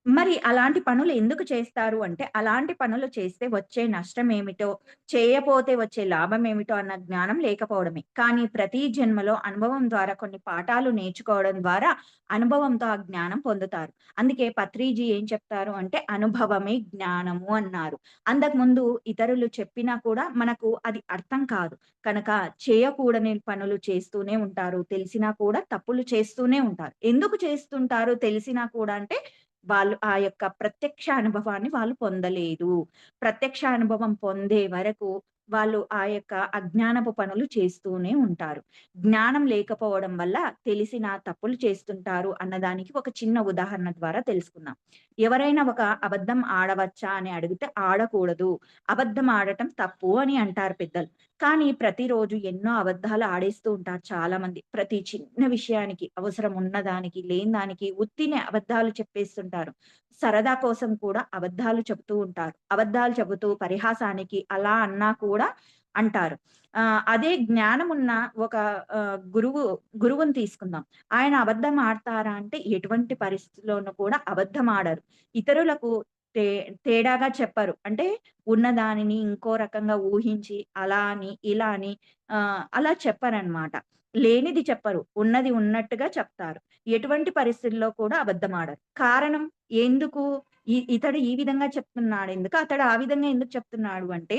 మరి అలాంటి పనులు ఎందుకు చేస్తారు అంటే, అలాంటి పనులు చేస్తే వచ్చే నష్టమేమిటో, చేయపోతే వచ్చే లాభమేమిటో అన్న జ్ఞానం లేకపోవడమే. కానీ ప్రతి జన్మలో అనుభవం ద్వారా కొన్ని పాఠాలు నేర్చుకోవడం ద్వారా అనుభవంతో ఆ జ్ఞానం పొందుతారు. అందుకే పత్రిజీ ఏం చెప్తారు అంటే, అనుభవమే జ్ఞానము అన్నారు. అంతకుముందు ఇతరులు చెప్పినా కూడా మనకు అది అర్థం కాదు. కనుక చేయకూడని పనులు చేస్తూనే ఉంటారు. తెలిసినా కూడా తప్పులు చేస్తూనే ఉంటారు. ఎందుకు చేస్తుంటారు తెలిసినా కూడా అంటే, వాళ్ళు ఆ యొక్క ప్రత్యక్ష అనుభవాన్ని వాళ్ళు పొందలేదు. ప్రత్యక్ష అనుభవం పొందే వరకు వాళ్ళు ఆ యొక్క అజ్ఞానపు పనులు చేస్తూనే ఉంటారు. జ్ఞానం లేకపోవడం వల్ల తెలిసిన తప్పులు చేస్తుంటారు అన్నదానికి ఒక చిన్న ఉదాహరణ ద్వారా తెలుసుకుందాం. ఎవరైనా ఒక అబద్ధం ఆడవచ్చా అని అడిగితే ఆడకూడదు. అబద్ధం ఆడటం తప్పు అని అంటారు పెద్దలు. కానీ ప్రతిరోజు ఎన్నో అబద్ధాలు ఆడేస్తూ ఉంటారు చాలామంది. ప్రతి చిన్న విషయానికి, అవసరం ఉన్నదానికి, లేని దానికి ఉత్తినే అబద్ధాలు చెప్పేస్తుంటారు. సరదా కోసం కూడా అబద్ధాలు చెప్తూ ఉంటారు. అబద్ధాలు చెబుతూ పరిహాసానికి అలా అన్నా కూడా అంటారు. అదే జ్ఞానమున్న ఒక గురువుని తీసుకుందాం. ఆయన అబద్ధం ఆడతారా అంటే ఎటువంటి పరిస్థితిలోనూ కూడా అబద్ధం ఆడరు. ఇతరులకు తే తేడాగా చెప్పరు. అంటే ఉన్నదానిని ఇంకో రకంగా ఊహించి అలా అని, ఇలా అని అలా చెప్పరనమాట. లేనిది చెప్పరు. ఉన్నది ఉన్నట్టుగా చెప్తారు. ఎటువంటి పరిస్థితుల్లో కూడా అబద్ధమాడరు. కారణం ఎందుకు? ఇతడు ఈ విధంగా చెప్తున్నాడెందుకు? అతడు ఆ విధంగా ఎందుకు చెప్తున్నాడు అంటే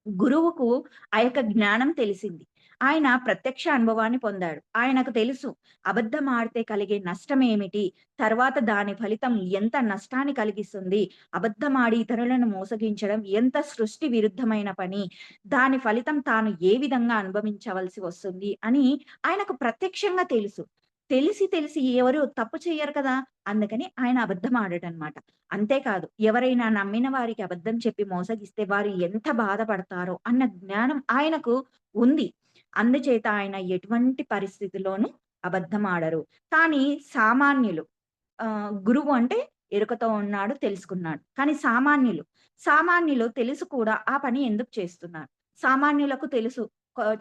గురువుకు ఆ యొక్క జ్ఞానం తెలిసింది. ఆయన ప్రత్యక్ష అనుభవాన్ని పొందాడు. ఆయనకు తెలుసు అబద్ధం ఆడితే కలిగే నష్టమేమిటి? తర్వాత దాని ఫలితం ఎంత నష్టాన్ని కలిగిస్తుంది? అబద్ధం ఆడి ఇతరులను మోసగించడం ఎంత సృష్టి విరుద్ధమైన పని? దాని ఫలితం తాను ఏ విధంగా అనుభవించవలసి వస్తుంది అని ఆయనకు ప్రత్యక్షంగా తెలుసు. తెలిసి ఎవరు తప్పు చెయ్యరు కదా! అందుకని ఆయన అబద్ధం ఆడాడనమాట. అంతేకాదు ఎవరైనా నమ్మిన వారికి అబద్ధం చెప్పి మోసగిస్తే వారు ఎంత బాధపడతారో అన్న జ్ఞానం ఆయనకు ఉంది. అందుచేత ఆయన ఎటువంటి పరిస్థితిలోనూ అబద్ధం ఆడరు. కానీ సామాన్యులు గురువు అంటే ఎరుకతో ఉన్నాడు, తెలుసుకున్నాడు. కానీ సామాన్యులు తెలుసు కూడా ఆ పని ఎందుకు చేస్తున్నారు? సామాన్యులకు తెలుసు.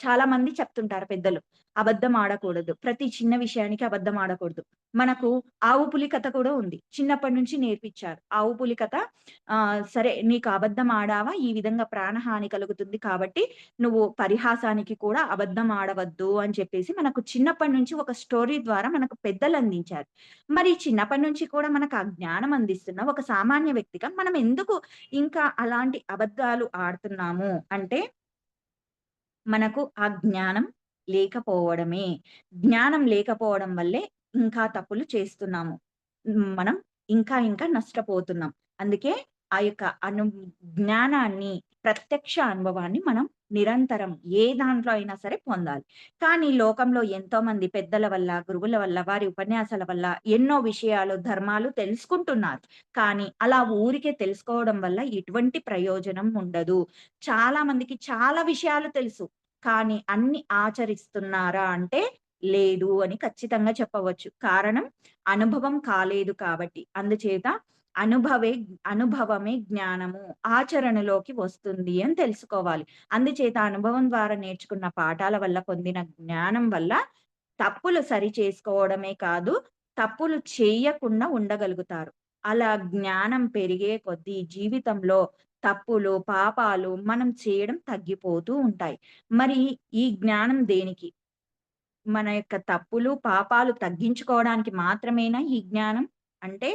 చాలా మంది చెప్తుంటారు పెద్దలు. అబద్ధం ఆడకూడదు. ప్రతి చిన్న విషయానికి అబద్ధం ఆడకూడదు. మనకు ఆవు పులి కథ కూడా ఉంది. చిన్నప్పటి నుంచి నేర్పిచ్చారు. ఆవు పులి కథ సరే నీకు అబద్ధం ఆడావా ఈ విధంగా ప్రాణహాని కలుగుతుంది కాబట్టి నువ్వు పరిహాసానికి కూడా అబద్ధం ఆడవద్దు అని చెప్పేసి మనకు చిన్నప్పటి నుంచి ఒక స్టోరీ ద్వారా మనకు పెద్దలు అందించారు. మరి చిన్నప్పటి నుంచి కూడా మనకు ఆ జ్ఞానం అందిస్తున్న ఒక సామాన్య వ్యక్తిగా మనం ఎందుకు ఇంకా అలాంటి అబద్ధాలు ఆడుతున్నాము అంటే మనకు ఆ జ్ఞానం లేకపోవడమే. జ్ఞానం లేకపోవడం వల్లే ఇంకా తప్పులు చేస్తున్నాము. మనం ఇంకా నష్టపోతున్నాం. అందుకే ఆ యొక్క జ్ఞానాన్ని, ప్రత్యక్ష అనుభవాన్ని మనం నిరంతరం ఏ దాంట్లో అయినా సరే పొందాలి. కానీ లోకంలో ఎంతోమంది పెద్దల వల్ల, గురువుల వల్ల, వారి ఉపన్యాసాల వల్ల ఎన్నో విషయాలు, ధర్మాలు తెలుసుకుంటున్నారు. కానీ అలా ఊరికే తెలుసుకోవడం వల్ల ఎటువంటి ప్రయోజనం ఉండదు. చాలా మందికి చాలా విషయాలు తెలుసు. కానీ అన్ని ఆచరిస్తున్నారా అంటే లేదు అని ఖచ్చితంగా చెప్పవచ్చు. కారణం అనుభవం కాలేదు కాబట్టి. అందుచేత అనుభవే అనుభవమే జ్ఞానము. ఆచరణలోకి వస్తుంది అని తెలుసుకోవాలి. అందుచేత అనుభవం ద్వారా నేర్చుకున్న పాఠాల వల్ల పొందిన జ్ఞానం వల్ల తప్పులు సరిచేసుకోవడమే కాదు, తప్పులు చేయకుండా ఉండగలుగుతారు. అలా జ్ఞానం పెరిగే కొద్దీ జీవితంలో తప్పులు, పాపాలు మనం చేయడం తగ్గిపోతూ ఉంటాయి. మరి ఈ జ్ఞానం దేనికి? మన యొక్క తప్పులు, పాపాలు తగ్గించుకోవడానికి మాత్రమేనా ఈ జ్ఞానం? అంటే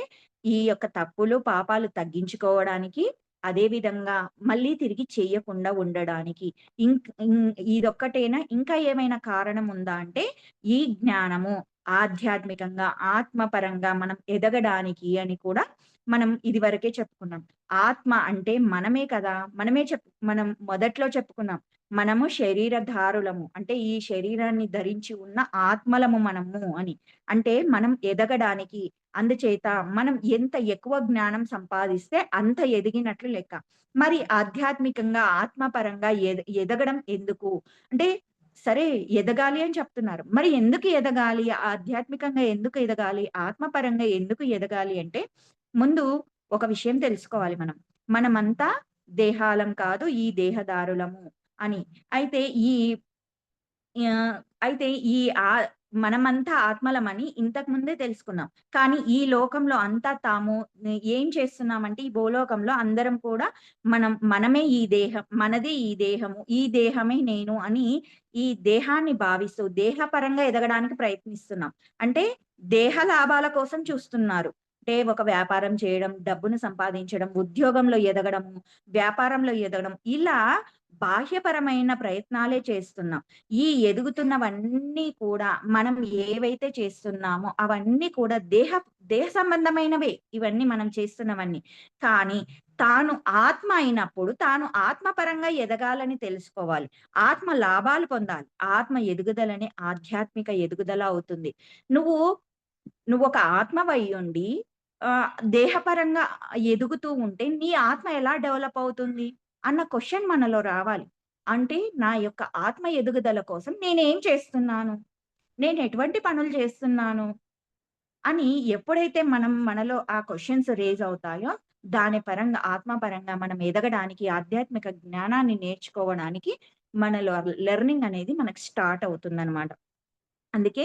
ఈ యొక్క తప్పులు, పాపాలు తగ్గించుకోవడానికి, అదే విధంగా మళ్ళీ తిరిగి చెయ్యకుండా ఉండడానికి. ఇదొక్కటేనా? ఇంకా ఏమైనా కారణం ఉందా అంటే, ఈ జ్ఞానము ఆధ్యాత్మికంగా, ఆత్మపరంగా మనం ఎదగడానికి అని కూడా మనం ఇదివరకే చెప్పుకున్నాం. ఆత్మ అంటే మనమే కదా! మనం మొదట్లో చెప్పుకున్నాం. మనము శరీరధారులము. అంటే ఈ శరీరాన్ని ధరించి ఉన్న ఆత్మలము మనము అని. అంటే మనం ఎదగడానికి అందుచేత మనం ఎంత ఎక్కువ జ్ఞానం సంపాదిస్తే అంత ఎదిగినట్లు లెక్క. మరి ఆధ్యాత్మికంగా, ఆత్మపరంగా ఎదగడం ఎందుకు? అంటే సరే ఎదగాలి అని చెప్తున్నారు. మరి ఎందుకు ఎదగాలి? ఆధ్యాత్మికంగా ఎందుకు ఎదగాలి? ఆత్మపరంగా ఎందుకు ఎదగాలి అంటే ముందు ఒక విషయం తెలుసుకోవాలి మనం. మనమంతా దేహాలం కాదు, ఈ దేహదారులము అని. అయితే ఈ ఆహ్, అయితే ఈ ఆ మనమంతా ఆత్మలమని ఇంతకు ముందే తెలుసుకున్నాం. కానీ ఈ లోకంలో అంతా తాము ఏం చేస్తున్నామంటే ఈ భూలోకంలో అందరం కూడా మనమే ఈ దేహం, మనదే ఈ దేహము, ఈ దేహమే నేను అని ఈ దేహాన్ని భావిస్తూ దేహపరంగా ఎదగడానికి ప్రయత్నిస్తున్నాం. అంటే దేహ లాభాల కోసం చూస్తున్నారు. అంటే ఒక వ్యాపారం చేయడం, డబ్బును సంపాదించడం, ఉద్యోగంలో ఎదగడము, వ్యాపారంలో ఎదగడం ఇలా బాహ్యపరమైన ప్రయత్నాలే చేస్తున్నాం. ఈ ఎదుగుతున్నవన్నీ కూడా మనం ఏవైతే చేస్తున్నామో అవన్నీ కూడా దేహ సంబంధమైనవే ఇవన్నీ మనం చేస్తున్నవన్నీ. కానీ తాను ఆత్మ అయినప్పుడు తాను ఆత్మపరంగా ఎదగాలని తెలుసుకోవాలి. ఆత్మ లాభాలు పొందాలి. ఆత్మ ఎదుగుదలనే ఆధ్యాత్మిక ఎదుగుదల అవుతుంది. నువ్వు నువ్వొక ఆత్మవయ్యుండి దేహపరంగా ఎదుగుతూ ఉంటే నీ ఆత్మ ఎలా డెవలప్ అవుతుంది? అన్న క్వెషన్ మనలో రావాలి. అంటే నా యొక్క ఆత్మ ఎదుగుదల కోసం నేనేం చేస్తున్నాను? నేను ఎటువంటి పనులు చేస్తున్నాను? అని ఎప్పుడైతే మనలో ఆ క్వెషన్స్ రైజ్ అవుతాయో, దాని పరంగా ఆత్మపరంగా మనం ఎదగడానికి, ఆధ్యాత్మిక జ్ఞానాన్ని నేర్చుకోవడానికి మనలో లెర్నింగ్ అనేది మనకు స్టార్ట్ అవుతుందనమాట. అందుకే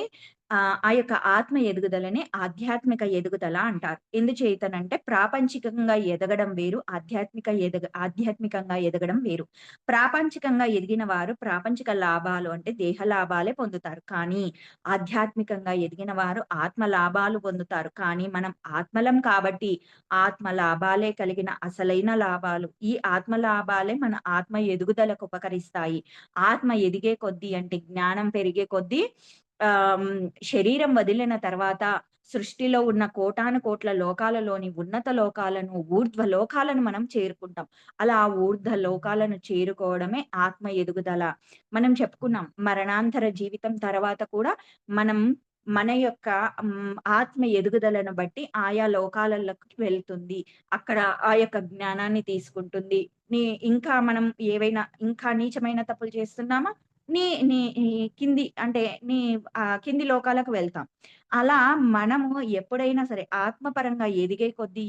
ఆ యొక్క ఆత్మ ఎదుగుదలని ఆధ్యాత్మిక ఎదుగుదల అంటారు. ఎందుచేతనంటే ప్రాపంచికంగా ఎదగడం వేరు, ఆధ్యాత్మికంగా ఎదగడం వేరు. ప్రాపంచికంగా ఎదిగిన వారు ప్రాపంచిక లాభాలు అంటే దేహ లాభాలే పొందుతారు. కానీ ఆధ్యాత్మికంగా ఎదిగిన వారు ఆత్మ లాభాలు పొందుతారు. కానీ మనం ఆత్మలం కాబట్టి ఆత్మ లాభాలే కలిగిన అసలైన లాభాలు. ఈ ఆత్మ లాభాలే మన ఆత్మ ఎదుగుదలకు ఉపకరిస్తాయి. ఆత్మ ఎదిగే కొద్దీ అంటే జ్ఞానం పెరిగే కొద్దీ శరీరం వదిలిన తర్వాత సృష్టిలో ఉన్న కోటాను కోట్ల లోకాలలోని ఉన్నత లోకాలను, ఊర్ధ్వ లోకాలను మనం చేరుకుంటాం. అలా ఆ ఊర్ధ్వ లోకాలను చేరుకోవడమే ఆత్మ ఎదుగుదల. మనం చెప్పుకున్నాం మరణాంతర జీవితం తర్వాత కూడా మనం మన యొక్క ఆత్మ ఎదుగుదలను బట్టి ఆయా లోకాలలోకి వెళ్తుంది. అక్కడ ఆ యొక్క జ్ఞానాన్ని తీసుకుంటుంది. ఇంకా మనం ఏవైనా ఇంకా నీచమైన తప్పులు చేస్తున్నామా? నీ నీ ఈ కింది అంటే నీ కింది లోకాలకు వెళ్తాం. అలా మనము ఎప్పుడైనా సరే ఆత్మపరంగా ఎదిగే కొద్దీ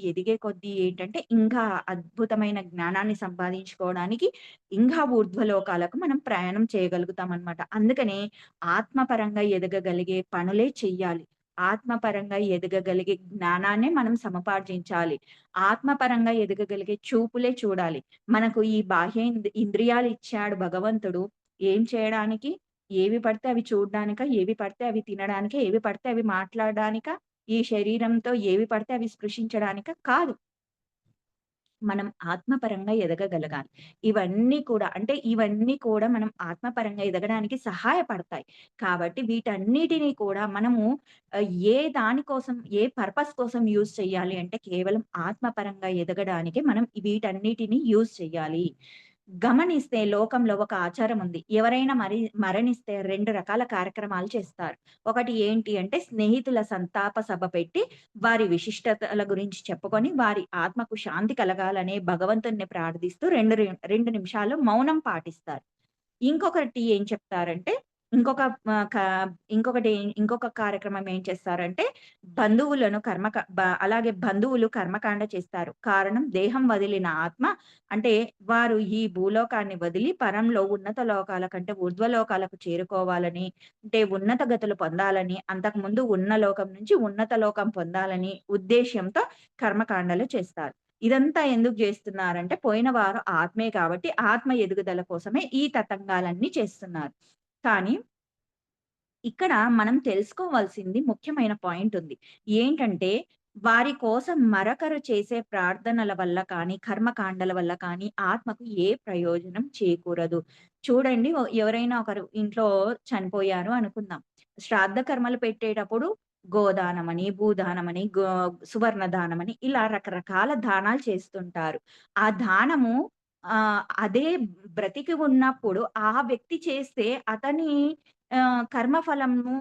ఏంటంటే ఇంకా అద్భుతమైన జ్ఞానాన్ని సంపాదించుకోవడానికి ఇంకా ఊర్ధ్వ లోకాలకు మనం ప్రయాణం చేయగలుగుతామనమాట. అందుకనే ఆత్మపరంగా ఎదగగలిగే పనులే చెయ్యాలి. ఆత్మపరంగా ఎదగగలిగే జ్ఞానాన్నే మనం సముపార్జించాలి. ఆత్మపరంగా ఎదగగలిగే చూపులే చూడాలి. మనకు ఈ బాహ్య ఇంద్రియాలిచ్చాడు భగవంతుడు. ఏం చేయడానికి? ఏవి పడితే అవి చూడ్డానికా? ఏవి పడితే అవి తినడానికా? ఏవి పడితే అవి మాట్లాడడానికా? ఈ శరీరంతో ఏవి పడితే అవి స్పృశించడానికా? కాదు. మనం ఆత్మపరంగా ఎదగగలగాలి. ఇవన్నీ కూడా మనం ఆత్మపరంగా ఎదగడానికి సహాయపడతాయి. కాబట్టి వీటన్నిటిని కూడా మనము ఏ దాని కోసం, ఏ పర్పస్ కోసం యూజ్ చేయాలి అంటే కేవలం ఆత్మపరంగా ఎదగడానికే మనం వీటన్నిటిని యూజ్ చేయాలి. గమనిస్తే లోకంలో ఒక ఆచారం ఉంది. ఎవరైనా మరణిస్తే 2 రకాల కార్యక్రమాలు చేస్తారు. ఒకటి ఏంటి అంటే స్నేహితుల సంతాప సభ పెట్టి వారి విశిష్టతల గురించి చెప్పుకొని, వారి ఆత్మకు శాంతి కలగాలనే భగవంతుడిని ప్రార్థిస్తూ 2 నిమిషాలు మౌనం పాటిస్తారు. ఇంకొకటి ఏం చెప్తారంటే, ఇంకొక ఆహ్, క ఇంకొకటి ఇంకొక కార్యక్రమం ఏం చేస్తారంటే, బంధువులను కర్మక బ అలాగే బంధువులు కర్మకాండ చేస్తారు. కారణం దేహం వదిలిన ఆత్మ అంటే వారు ఈ భూలోకాన్ని వదిలి పరంలో ఉన్నత లోకాల కంటే ఊర్ధ్వలోకాలకు చేరుకోవాలని, అంటే ఉన్నత గతులు పొందాలని, అంతకుముందు ఉన్న లోకం నుంచి ఉన్నత లోకం పొందాలని ఉద్దేశ్యంతో కర్మకాండలు చేస్తారు. ఇదంతా ఎందుకు జేస్తున్నారంటే, పోయిన వారు ఆత్మే కాబట్టి, ఆత్మ ఎదుగుదల కోసమే ఈ తతంగాలన్నీ చేస్తున్నారు. కానీ, ఇక్కడ మనం తెలుసుకోవాల్సింది ముఖ్యమైన పాయింటుంది. ఏంటంటే, వారి కోసం మరొకరు చేసే ప్రార్థనల వల్ల కానీ, కర్మకాండల వల్ల కానీ, ఆత్మకు ఏ ప్రయోజనం చేకూరదు. చూడండి ఎవరైనా ఒకరు ఇంట్లో చనిపోయారు అనుకుందాం. శ్రాద్ధ కర్మలు పెట్టేటప్పుడు గోదానమని, భూదానమని, సువర్ణ దానమని ఇలా రకరకాల దానాలు చేస్తుంటారు. ఆ దానము అదే బ్రతికి ఉన్నప్పుడు ఆ వ్యక్తి చేస్తే అతని కర్మఫలము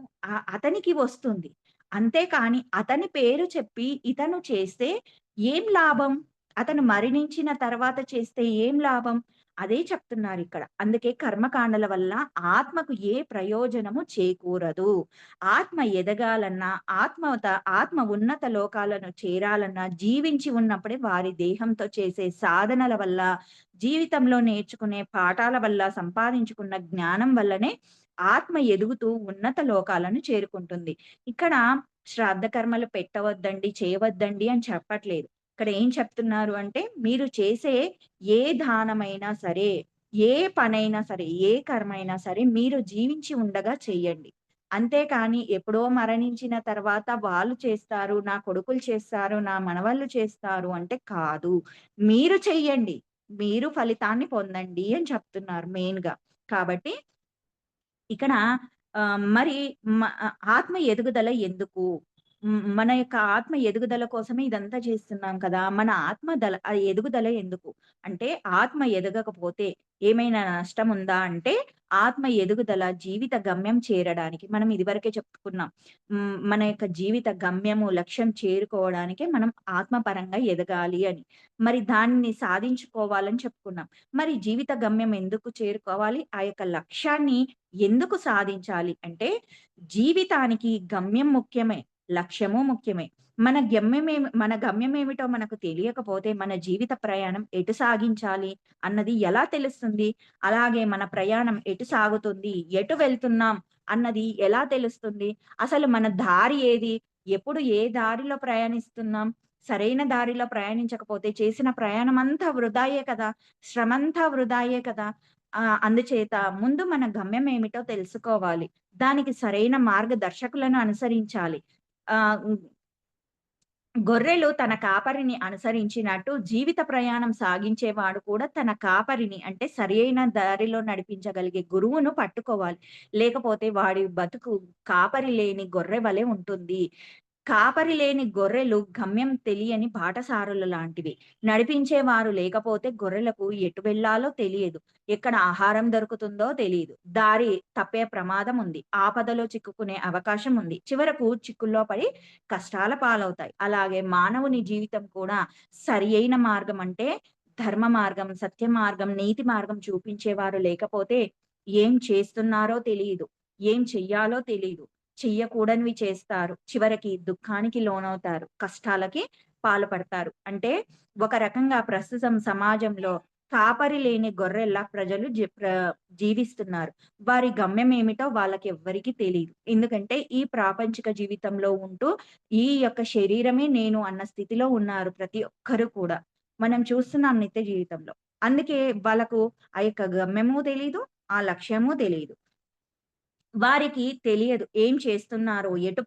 అతనికి వస్తుంది. అంతేకాని అతని పేరు చెప్పి ఇతను చేస్తే ఏం లాభం? అతను మరణించిన తర్వాత చేస్తే ఏం లాభం? అదే చెప్తున్నారిక్కడ. అందుకే కర్మకాండల వల్ల ఆత్మకు ఏ ప్రయోజనము చేకూరదు. ఆత్మ ఎదగాలన్నా, ఆత్మ ఉన్నత లోకాలను చేరాలన్నా, జీవించి ఉన్నప్పుడే వారి దేహంతో చేసే సాధనల వల్ల, జీవితంలో నేర్చుకునే పాఠాల వల్ల, సంపాదించుకున్న జ్ఞానం వల్లనే ఆత్మ ఎదుగుతూ ఉన్నత లోకాలను చేరుకుంటుంది. ఇక్కడ శ్రాద్ధ కర్మలు పెట్టవద్దండి, చేయవద్దండి అని చెప్పట్లేదు. ఇక్కడ ఏం చెప్తున్నారు అంటే, మీరు చేసే ఏ దానమైనా సరే, ఏ పనైనా సరే, ఏ కర్మైనా సరే మీరు జీవించి ఉండగా చెయ్యండి. అంతేకాని ఎప్పుడో మరణించిన తర్వాత వాళ్ళు చేస్తారు, నా కొడుకులు చేస్తారు, నా మనవళ్ళు చేస్తారు అంటే కాదు. మీరు చెయ్యండి. మీరు ఫలితాన్ని పొందండి అని చెప్తున్నారు మెయిన్‌గా. కాబట్టి ఇక్కడ మరి ఆత్మ ఎదుగుదల ఎందుకు? మన యొక్క ఆత్మ ఎదుగుదల కోసమే ఇదంతా చేస్తున్నాం కదా! మన ఎదుగుదల ఎందుకు? అంటే ఆత్మ ఎదగకపోతే ఏమైనా నష్టముందా అంటే, ఆత్మ ఎదుగుదల జీవిత గమ్యం చేరడానికి. మనం ఇదివరకే చెప్పుకున్నాం. మన యొక్క జీవిత గమ్యము, లక్ష్యం చేరుకోవడానికే మనం ఆత్మపరంగా ఎదగాలి అని. మరి దాన్ని సాధించుకోవాలని చెప్పుకున్నాం. మరి జీవిత గమ్యం ఎందుకు చేరుకోవాలి? ఆ యొక్క లక్ష్యాన్ని ఎందుకు సాధించాలి అంటే, జీవితానికి గమ్యం ముఖ్యమే. లక్ష్యము ముఖ్యమే. మన గమ్యమేమిటో మనకు తెలియకపోతే మన జీవిత ప్రయాణం ఎటు సాగించాలి అన్నది ఎలా తెలుస్తుంది? అలాగే మన ప్రయాణం ఎటు సాగుతుంది? ఎటు వెళ్తున్నాం అన్నది ఎలా తెలుస్తుంది? అసలు మన దారి ఏది? ఎప్పుడు ఏ దారిలో ప్రయాణిస్తున్నాం? సరైన దారిలో ప్రయాణించకపోతే చేసిన ప్రయాణమంతా వృధాయే కదా! శ్రమంతా వృధాయే కదా! అందుచేత ముందు మన గమ్యం ఏమిటో తెలుసుకోవాలి. దానికి సరైన మార్గదర్శకులను అనుసరించాలి. హ్మ్. గొర్రెలు తన కాపరిని అనుసరించినట్టు జీవిత ప్రయాణం సాగించేవాడు కూడా తన కాపరిని అంటే సరియైన దారిలో నడిపించగలిగే గురువును పట్టుకోవాలి. లేకపోతే వాడి బతుకు కాపరి లేని గొర్రె వలె ఉంటుంది. కాపరి లేని గొర్రెలు గమ్యం తెలియని బాటసారులు లాంటివి. నడిపించేవారు లేకపోతే గొర్రెలకు ఎటు వెళ్ళాలో తెలియదు. ఎక్కడ ఆహారం దొరుకుతుందో తెలీదు. దారి తప్పే ప్రమాదం ఉంది. ఆపదలో చిక్కుకునే అవకాశం ఉంది. చివరకు చిక్కుల్లో పడి కష్టాల పాలవుతాయి. అలాగే మానవుని జీవితం కూడా సరియైన మార్గం అంటే ధర్మ మార్గం, సత్య మార్గం, నీతి మార్గం చూపించేవారు లేకపోతే ఏం చేస్తున్నారో తెలీదు. ఏం చెయ్యాలో తెలీదు. చెయ్యకూడనివి చేస్తారు. చివరికి దుఃఖానికి లోనవుతారు. కష్టాలకి పాలుపడతారు. అంటే ఒక రకంగా ప్రస్తుతం సమాజంలో కాపరి లేని గొర్రెల్లా ప్రజలు జీవిస్తున్నారు. వారి గమ్యం ఏమిటో వాళ్ళకెవ్వరికీ తెలీదు. ఎందుకంటే ఈ ప్రాపంచిక జీవితంలో ఉంటూ ఈ యొక్క శరీరమే నేను అన్న స్థితిలో ఉన్నారు ప్రతి ఒక్కరు కూడా. మనం చూస్తున్నాం నిత్య జీవితంలో. అందుకే వాళ్ళకు ఆ యొక్క గమ్యము తెలీదు. ఆ లక్ష్యము తెలీదు. వారికి తెలియదు. ఏం చేస్తున్నారో, ఎటు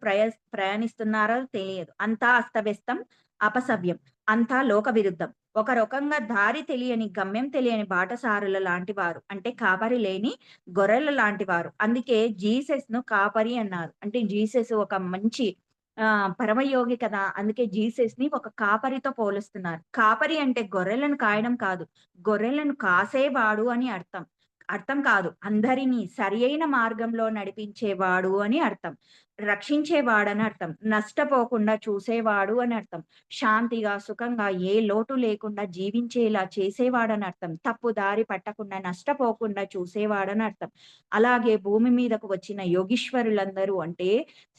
ప్రయాణిస్తున్నారో తెలియదు. అంతా అస్తవ్యస్తం, అపసవ్యం. అంతా లోక విరుద్ధం. ఒక రకంగా దారి తెలియని, గమ్యం తెలియని బాటసారుల లాంటి వారు. అంటే కాపరి లేని గొర్రెల లాంటి వారు. అందుకే జీసస్‌ను కాపరి అన్నారు. అంటే జీసస్ ఒక మంచి పరమయోగి కదా! అందుకే జీసస్‌ని ఒక కాపరితో పోలుస్తున్నారు. కాపరి అంటే గొర్రెలను కాయడం కాదు. గొర్రెలను కాసేవాడు అని అర్థం. అర్థం కాదు. అందరిని సరియైన మార్గంలో నడిపించేవాడు అని అర్థం. రక్షించేవాడని అర్థం. నష్టపోకుండా చూసేవాడు అని అర్థం. శాంతిగా, సుఖంగా ఏ లోటు లేకుండా జీవించేలా చేసేవాడని అర్థం. తప్పు దారి పట్టకుండా, నష్టపోకుండా చూసేవాడని అర్థం. అలాగే భూమి మీదకు వచ్చిన యోగీశ్వరులందరూ అంటే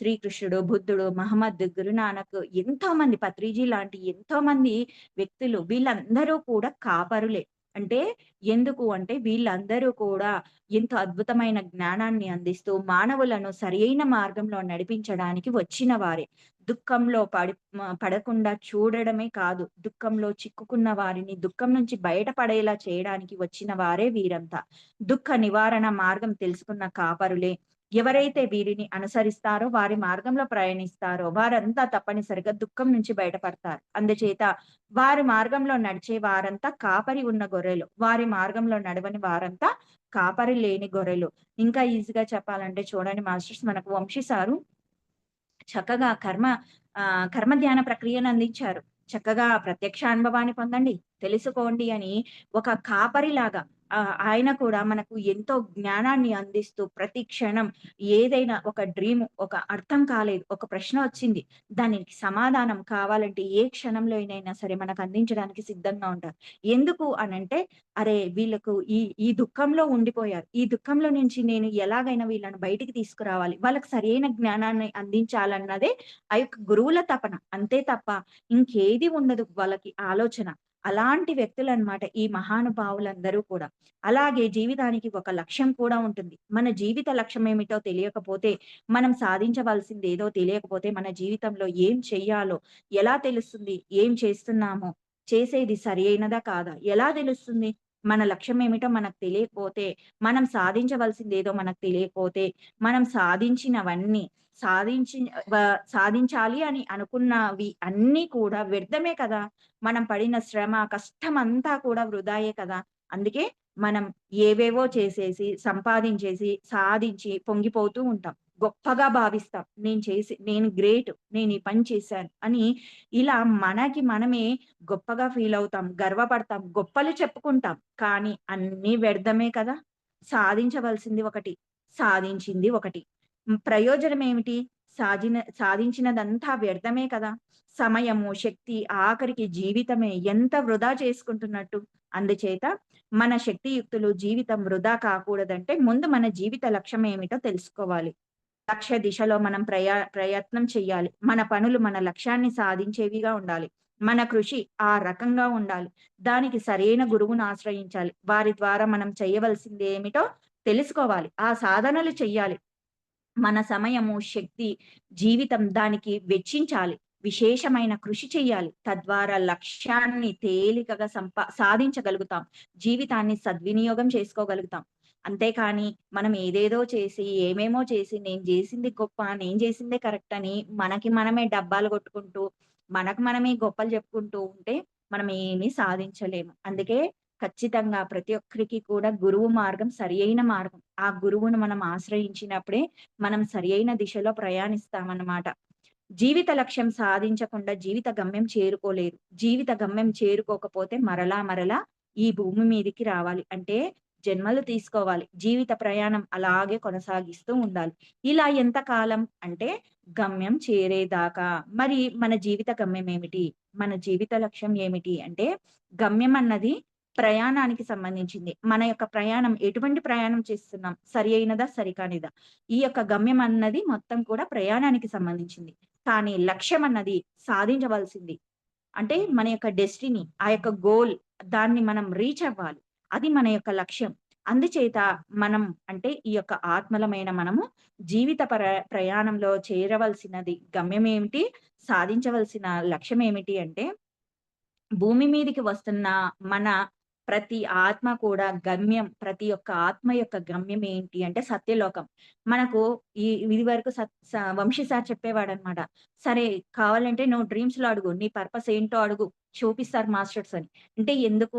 శ్రీకృష్ణుడు, బుద్ధుడు, మహమ్మద్, గురునానక్ ఎంతోమంది పత్రిజీ లాంటి ఎంతోమంది వ్యక్తులు వీళ్ళందరూ కూడా కాపరులే. అంటే ఎందుకు అంటే వీళ్ళందరూ కూడా ఎంతో అద్భుతమైన జ్ఞానాన్ని అందిస్తూ మానవులను సరియైన మార్గంలో నడిపించడానికి వచ్చిన వారే. దుఃఖంలో పడకుండా చూడడమే కాదు, దుఃఖంలో చిక్కుకున్న వారిని దుఃఖం నుంచి బయటపడేలా చేయడానికి వచ్చిన వారే వీరంతా. దుఃఖ నివారణ మార్గం తెలుసుకున్న కాపరులే. ఎవరైతే వీరిని అనుసరిస్తారో, వారి మార్గంలో ప్రయాణిస్తారో వారంతా తప్పనిసరిగా దుఃఖం నుంచి బయటపడతారు. అందుచేత వారి మార్గంలో నడిచే వారంతా కాపరి ఉన్న గొర్రెలు. వారి మార్గంలో నడవని వారంతా కాపరి లేని గొర్రెలు. ఇంకా ఈజీగా చెప్పాలంటే చూడండి మాస్టర్స్ మనకు వంశీ సారు చక్కగా కర్మ ధ్యాన ప్రక్రియను అందించారు. చక్కగా ప్రత్యక్ష అనుభవాన్ని పొందండి, తెలుసుకోండి అని ఒక కాపరిలాగా ఆయన కూడా మనకు ఎంతో జ్ఞానాన్ని అందిస్తూ ప్రతి క్షణం ఏదైనా ఒక ఒక అర్థం కాలేదు, ఒక ప్రశ్న వచ్చింది. దానికి సమాధానం కావాలంటే ఏ క్షణంలోనైనా సరే మనకు అందించడానికి సిద్ధంగా ఉంటారు. ఎందుకు అనంటే, అరే! వీళ్ళకు ఈ దుఃఖంలో ఉండిపోయారు. ఈ దుఃఖంలో నుంచి నేను ఎలాగైనా వీళ్ళని బయటికి తీసుకురావాలి. వాళ్ళకి సరైన జ్ఞానాన్ని అందించాలన్నదే ఆ యొక్క గురువుల తపన. అంతే తప్ప ఇంకేది ఉండదు వాళ్ళకి ఆలోచన. అలాంటి వ్యక్తులనమాట ఈ మహానుభావులందరూ కూడా. అలాగే జీవితానికి ఒక లక్ష్యం కూడా ఉంటుంది. మన జీవిత లక్ష్యం ఏమిటో తెలియకపోతే, మనం సాధించవలసిందేదో తెలియకపోతే మన జీవితంలో ఏం చెయ్యాలో ఎలా తెలుస్తుంది? ఏం చేస్తున్నామో, చేసేది సరియైనదా కాదా? ఎలా తెలుస్తుంది? మన లక్ష్యం ఏమిటో మనకు తెలియకపోతే, మనం సాధించవలసిందేదో మనకు తెలియకపోతే, మనం సాధించినవన్నీ సాధించి వ సాధించాలి అని అనుకున్నవి అన్నీ కూడా వ్యర్థమే కదా! మనం పడిన శ్రమ, కష్టమంతా కూడా వృధాయే కదా! అందుకే మనం ఏవేవో చేసేసి, సంపాదించేసి, సాధించి పొంగిపోతూ ఉంటాం. గొప్పగా భావిస్తాం. నేను గ్రేట్. నేను ఈ పని చేశాను అని ఇలా మనకి మనమే గొప్పగా ఫీలవుతాం. గర్వపడతాం. గొప్పలు చెప్పుకుంటాం. కానీ అన్నీ వ్యర్థమే కదా! సాధించవలసింది ఒకటి. సాధించింది ఒకటి. ప్రయోజనమేమిటి? సాధించినదంతా వ్యర్థమే కదా! సమయము, శక్తి, ఆఖరికి జీవితమే ఎంత వృధా చేసుకుంటున్నట్టు. అందుచేత మన శక్తియుక్తులు జీవితం వృధా కాకూడదంటే ముందు మన జీవిత లక్ష్యం ఏమిటో తెలుసుకోవాలి. లక్ష్య దిశలో మనం ప్రయత్నం చెయ్యాలి. మన పనులు మన లక్ష్యాన్ని సాధించేవిగా ఉండాలి. మన కృషి ఆ రకంగా ఉండాలి. దానికి సరైన గురువును ఆశ్రయించాలి. వారి ద్వారా మనం చేయవలసింది ఏమిటో తెలుసుకోవాలి. ఆ సాధనలు చెయ్యాలి. మన సమయము, శక్తి, జీవితం దానికి వెచ్చించాలి. విశేషమైన కృషి చెయ్యాలి. తద్వారా లక్ష్యాన్ని తేలికగా సాధించగలుగుతాం. జీవితాన్ని సద్వినియోగం చేసుకోగలుగుతాం. అంతేకాని మనం ఏదేదో చేసి, ఏమేమో చేసి, నేను జేసింది గొప్ప, నేను జేసిందే కరెక్ట్ అని మనకి మనమే డబ్బాలు కొట్టుకుంటూ, మనకు మనమే గొప్పలు చెప్పుకుంటూ ఉంటే మనం ఏమీ సాధించలేము. అందుకే ఖచ్చితంగా ప్రతి ఒక్కరికి కూడా గురువు మార్గం సరియైన మార్గం. ఆ గురువును మనం ఆశ్రయించినప్పుడే మనం సరియైన దిశలో ప్రయాణిస్తామన్నమాట. జీవిత లక్ష్యం సాధించకుండా జీవిత గమ్యం చేరుకోలేరు. జీవిత గమ్యం చేరుకోకపోతే మరలా మరలా ఈ భూమి మీదకి రావాలి. అంటే జన్మలు తీసుకోవాలి. జీవిత ప్రయాణం అలాగే కొనసాగిస్తూ ఉండాలి. ఇలా ఎంత కాలం అంటే గమ్యం చేరేదాకా. మరి మన జీవిత గమ్యం ఏమిటి? మన జీవిత లక్ష్యం ఏమిటి? అంటే గమ్యం అన్నది ప్రయాణానికి సంబంధించింది. మన యొక్క ప్రయాణం ఎటువంటి ప్రయాణం చేస్తున్నాం? సరి అయినదా? సరికానిదా? ఈ యొక్క గమ్యం అన్నది మొత్తం కూడా ప్రయాణానికి సంబంధించింది. కానీ లక్ష్యం అన్నది సాధించవలసింది. అంటే మన యొక్క డెస్టినీ, ఆ యొక్క గోల్ దాన్ని మనం రీచ్ అవ్వాలి. అది మన యొక్క లక్ష్యం. అందుచేత మనం అంటే ఈ యొక్క ఆత్మలమైన మనము జీవిత ప్రయాణంలో చేరవలసినది గమ్యం ఏమిటి? సాధించవలసిన లక్ష్యం ఏమిటి అంటే భూమి మీదికి వస్తున్న మన ప్రతి ఆత్మ కూడా గమ్యం ప్రతి ఒక్క ఆత్మ యొక్క గమ్యం ఏంటి అంటే సత్యలోకం. మనకు ఇది వరకు వంశీ సార్ చెప్పేవాడనమాట. "సరే కావాలంటే నువ్వు డ్రీమ్స్‌లో అడుగు. నీ పర్పస్ ఏంటో అడుగు. చూపిస్తారు మాస్టర్స్" అని. అంటే ఎందుకు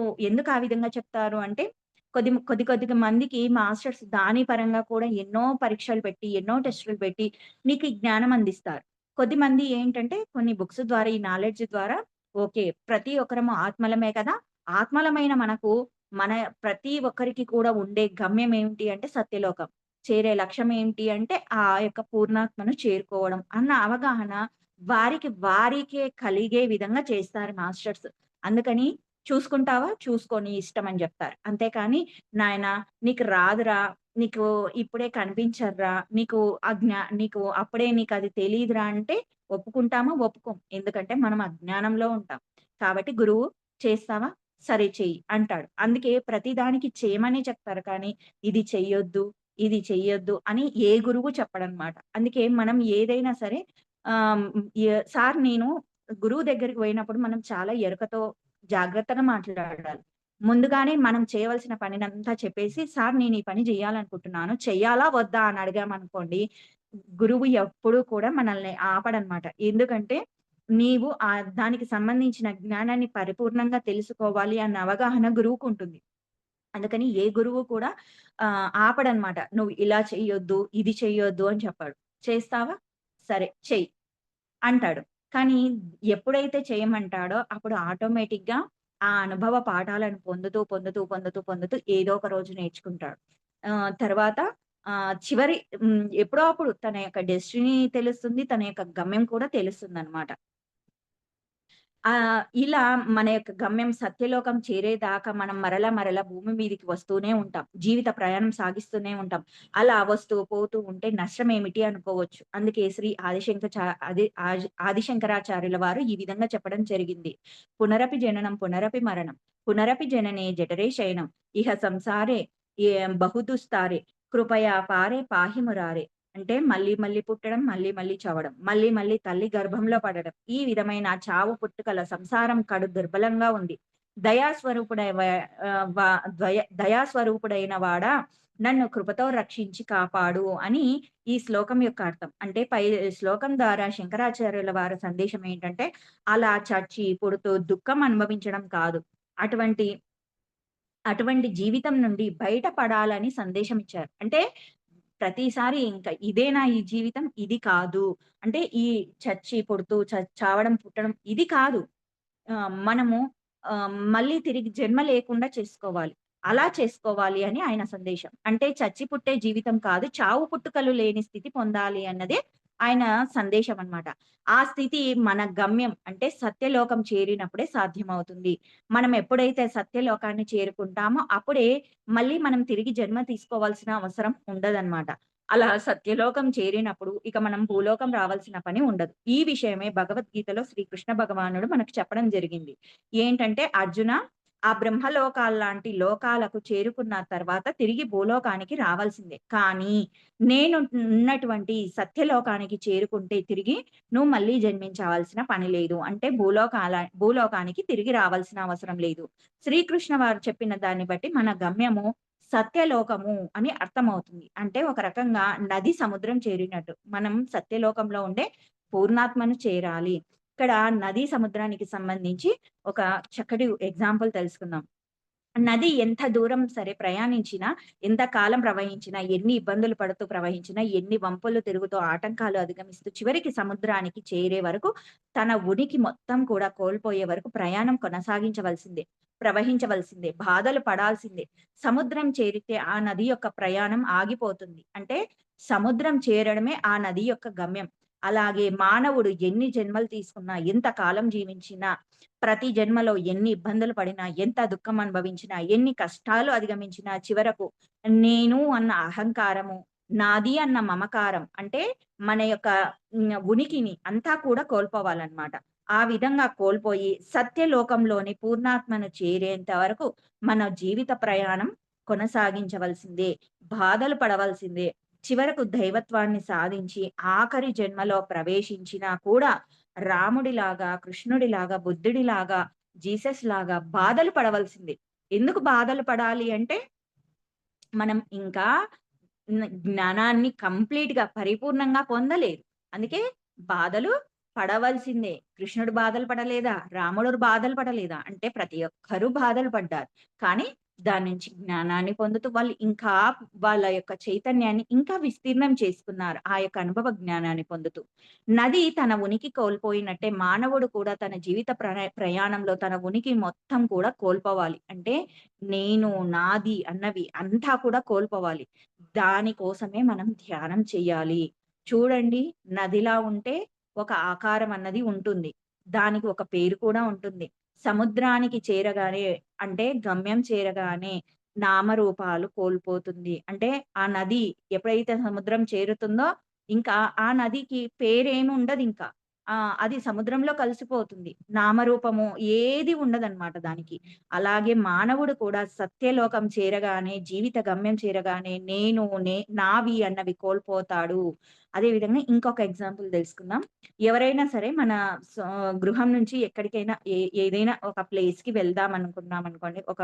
ఆ విధంగా చెప్తారు అంటే కొద్దిగా మందికి మాస్టర్స్ దాని పరంగా కూడా ఎన్నో పరీక్షలు పెట్టి, ఎన్నో టెస్టులు పెట్టి నీకు ఈ జ్ఞానం అందిస్తారు. కొద్దిమంది ఏంటంటే కొన్ని బుక్స్ ద్వారా ఈ నాలెడ్జ్ ద్వారా ఓకే. ప్రతి ఒక్కరము ఆత్మలమే కదా! ఆత్మలమైన మనకు మన ప్రతి ఒక్కరికి కూడా ఉండే గమ్యం ఏంటి అంటే సత్యలోకం. చేరే లక్ష్యం ఏంటి అంటే ఆ యొక్క పూర్ణాత్మను చేరుకోవడం అన్న అవగాహన వారికే కలిగే విధంగా చేస్తారు మాస్టర్స్. అందుకని చూసుకుంటావా? చూసుకో నీ ఇష్టం అని జెప్తారు. అంతేకాని నాయనా నీకు రాదురా, నీకు ఇప్పుడే కనిపించదురా, నీకు అప్పుడే నీకది తెలీదురా అంటే ఒప్పుకుంటామా? ఒప్పుకోం. ఎందుకంటే మనం అజ్ఞానంలో ఉంటాం. కాబట్టి గురువు చేస్తావా? సరే చెయ్యి అంటాడు. అందుకే ప్రతి దానికి చేయమనే చెప్తారు కానీ, ఇది చెయ్యొద్దు, ఇది చెయ్యొద్దు అని ఏ గురువు చెప్పడనమాట. అందుకే మనం ఏదైనా సరే ఆహ్, హ్మ్, సార్ నేను గురువు దగ్గరికి పోయినప్పుడు మనం చాలా ఎరుకతో జాగ్రత్తగా మాట్లాడాలి. ముందుగానే మనం చేయవలసిన పనినంతా చెప్పేసి, "సార్ నేను ఈ పని జేయాలనుకుంటున్నాను. చెయ్యాలా? వద్దా?" అని అడిగామనుకోండి గురువు ఎప్పుడూ కూడా మనల్ని ఆపడనమాట. ఎందుకంటే, నీవు దానికి సంబంధించిన జ్ఞానాన్ని పరిపూర్ణంగా తెలుసుకోవాలి అన్న అవగాహన గురువుకుంటుంది. అందుకని ఏ గురువు కూడా ఆపడనమాట. "నువ్వు ఇలా చెయ్యొద్దు, ఇది చెయ్యొద్దు" అని చెప్పడు. "చేస్తావా? సరే చెయ్యి" అంటాడు. కానీ ఎప్పుడైతే చేయమంటాడో అప్పుడు ఆటోమేటిక్‌గా ఆ అనుభవ పాఠాలను పొందుతూ ఏదో ఒక రోజు నేర్చుకుంటాడు. తర్వాత ఎప్పుడో అప్పుడు తన యొక్క డెస్టినీ తెలుస్తుంది. తన యొక్క గమ్యం కూడా తెలుస్తుందనమాట. ఇలా మన యొక్క గమ్యం సత్యలోకం చేరేదాకా మనం మరలా భూమి మీదకి వస్తూనే ఉంటాం. జీవిత ప్రయాణం సాగిస్తూనే ఉంటాం. అలా వస్తూ పోతూ ఉంటే నష్టమేమిటి అనుకోవచ్చు. అందుకే శ్రీ ఆదిశంకరాచార్యుల వారు ఈ విధంగా చెప్పడం జరిగింది. పునరపి జననం పునరపి మరణం. పునరపి జననే జఠరే శయనం. ఇహ సంసారే బహుదుస్తారే. కృపయా పారే పాహి మురారే. అంటే మళ్ళీ పుట్టడం, మళ్ళీ చావడం. మళ్ళీ తల్లి గర్భంలో పడడం. ఈ విధమైన చావు పుట్టుకల సంసారం కడు దుర్బలంగా ఉంది. దయా స్వరూపుడై వ ఆహ్, వ ద్వయ దయా స్వరూపుడైన వాడా నన్ను కృపతో రక్షించి కాపాడు అని ఈ శ్లోకం యొక్క అర్థం. అంటే పై శ్లోకం ద్వారా శంకరాచార్యుల వారి సందేశం ఏంటంటే, అలా చచ్చి, పుడుతూ దుఃఖం అనుభవించడం కాదు. అటువంటి అటువంటి జీవితం నుండి బయటపడాలని సందేశం ఇచ్చారు. అంటే ప్రతిసారి ఇంకా ఇదేనా ఈ జీవితం? ఇది కాదు. అంటే ఈ చచ్చి, పుడుతూ చావడం, పుట్టడం ఇది కాదు. మనము మళ్ళీ తిరిగి జన్మ లేకుండా చేసుకోవాలి. అలా చేసుకోవాలి అని ఆయన సందేశం. అంటే చచ్చి పుట్టే జీవితం కాదు, చావు పుట్టుకలు లేని స్థితి పొందాలి అన్నదే ఆయన సందేశం అన్నమాట. ఆ స్థితి మన గమ్యం అంటే సత్యలోకం చేరినప్పుడే సాధ్యమవుతుంది. మనం ఎప్పుడైతే సత్యలోకాన్ని చేరుకుంటామో అప్పుడే మళ్ళీ మనం తిరిగి జన్మ తీసుకోవాల్సిన అవసరం ఉండదన్నమాట. అలా సత్యలోకం చేరినప్పుడు ఇక మనం భూలోకం రావాల్సిన పని ఉండదు. ఈ విషయమే భగవద్గీతలో శ్రీకృష్ణ భగవానుడు మనకు చెప్పడం జరిగింది. ఏంటంటే అర్జున, ఆ బ్రహ్మలోకాల్లాంటి లోకాలకు చేరుకున్న తర్వాత తిరిగి భూలోకానికి రావాల్సిందే. కానీ నేను ఉన్నటువంటి సత్యలోకానికి చేరుకుంటే తిరిగి నువ్వు మళ్ళీ జన్మించవలసిన పని లేదు. అంటే భూలోకానికి తిరిగి రావాల్సిన అవసరం లేదు. శ్రీకృష్ణ వారు చెప్పిన దాన్ని బట్టి మన గమ్యము సత్యలోకము అని అర్థమవుతుంది. అంటే ఒక రకంగా నది సముద్రం చేరినట్టు. మనం సత్యలోకంలో ఉండే పూర్ణాత్మను చేరాలి. ఇక్కడ నది సముద్రానికి సంబంధించి ఒక చక్కటి ఎగ్జాంపుల్ తెలుసుకుందాం. నది ఎంత దూరం సరే ప్రయాణించినా, ఎంత కాలం ప్రవహించినా, ఎన్ని ఇబ్బందులు పడుతూ ప్రవహించినా, ఎన్ని వంపులు తిరుగుతూ, ఆటంకాలు అధిగమిస్తూ, చివరికి సముద్రానికి చేరే వరకు తన ఉనికి మొత్తం కూడా కోల్పోయే వరకు ప్రయాణం కొనసాగించవలసిందే. ప్రవహించవలసిందే. బాధలు పడాల్సిందే. సముద్రం చేరితే ఆ నది యొక్క ప్రయాణం ఆగిపోతుంది. అంటే సముద్రం చేరడమే ఆ నది యొక్క గమ్యం. అలాగే మానవుడు ఎన్ని జన్మలు తీసుకున్నా, ఎంత కాలం జీవించినా, ప్రతి జన్మలో ఎన్ని ఇబ్బందులు పడినా, ఎంత దుఃఖం అనుభవించినా, ఎన్ని కష్టాలు అధిగమించినా చివరకు నేను అన్న అహంకారము, నాది అన్న మమకారం అంటే మన యొక్క ఉనికిని అంతా కూడా కోల్పోవాలన్నమాట. ఆ విధంగా కోల్పోయి సత్యలోకంలోని పూర్ణాత్మను చేరేంత వరకు మన జీవిత ప్రయాణం కొనసాగించవలసిందే. బాధలు పడవలసిందే. చివరకు దైవత్వాన్ని సాధించి ఆఖరి జన్మలో ప్రవేశించినా కూడా రాముడిలాగా, కృష్ణుడిలాగా, బుద్ధుడిలాగా, జీసస్ లాగా బాధలు పడవలసిందే. ఎందుకు బాధలు పడాలి అంటే, మనం ఇంకా జ్ఞానాన్ని కంప్లీట్‌గా పరిపూర్ణంగా పొందలేదు. అందుకే బాధలు పడవలసిందే. కృష్ణుడు బాధలు పడలేదా? రాముడు బాధలు పడలేదా? అంటే ప్రతి ఒక్కరు బాధలు పడ్డారు. కానీ దాని నుంచి జ్ఞానాన్ని పొందుతూ వాళ్ళు ఇంకా వాళ్ళ యొక్క చైతన్యాన్ని ఇంకా విస్తీర్ణం చేసుకున్నారు. ఆ యొక్క అనుభవ జ్ఞానాన్ని పొందుతూ. నది తన ఉనికి కోల్పోయినట్టే మానవుడు కూడా తన జీవిత ప్రయాణంలో తన ఉనికి మొత్తం కూడా కోల్పోవాలి. అంటే నేను, నాది అన్నవి అంతా కూడా కోల్పోవాలి. దాని కోసమే మనం ధ్యానం చెయ్యాలి. చూడండి, నదిలా ఉంటే ఒక ఆకారం అన్నది ఉంటుంది. దానికి ఒక పేరు కూడా ఉంటుంది. సముద్రానికి చేరగానే అంటే గమ్యం చేరగానే నామరూపాలు కోల్పోతుంది. అంటే ఆ నది ఎప్పుడైతే సముద్రం చేరుతుందో ఇంకా ఆ నదికి పేరేమి ఉండదింక. అది సముద్రంలో కలిసిపోతుంది. నామరూపము ఏది ఉండదనమాట దానికి. అలాగే మానవుడు కూడా సత్యలోకం చేరగానే, జీవిత గమ్యం చేరగానే నేను, నావి అన్నవి కోల్పోతాడు. అదే విధంగా ఇంకొక ఎగ్జాంపుల్ తెలుసుకుందాం. ఎవరైనా సరే మన స గృహం నుంచి ఎక్కడికైనా ఏదైనా ఒక ప్లేస్‌కి వెళ్దాం అనుకున్నామనుకోండి. ఒక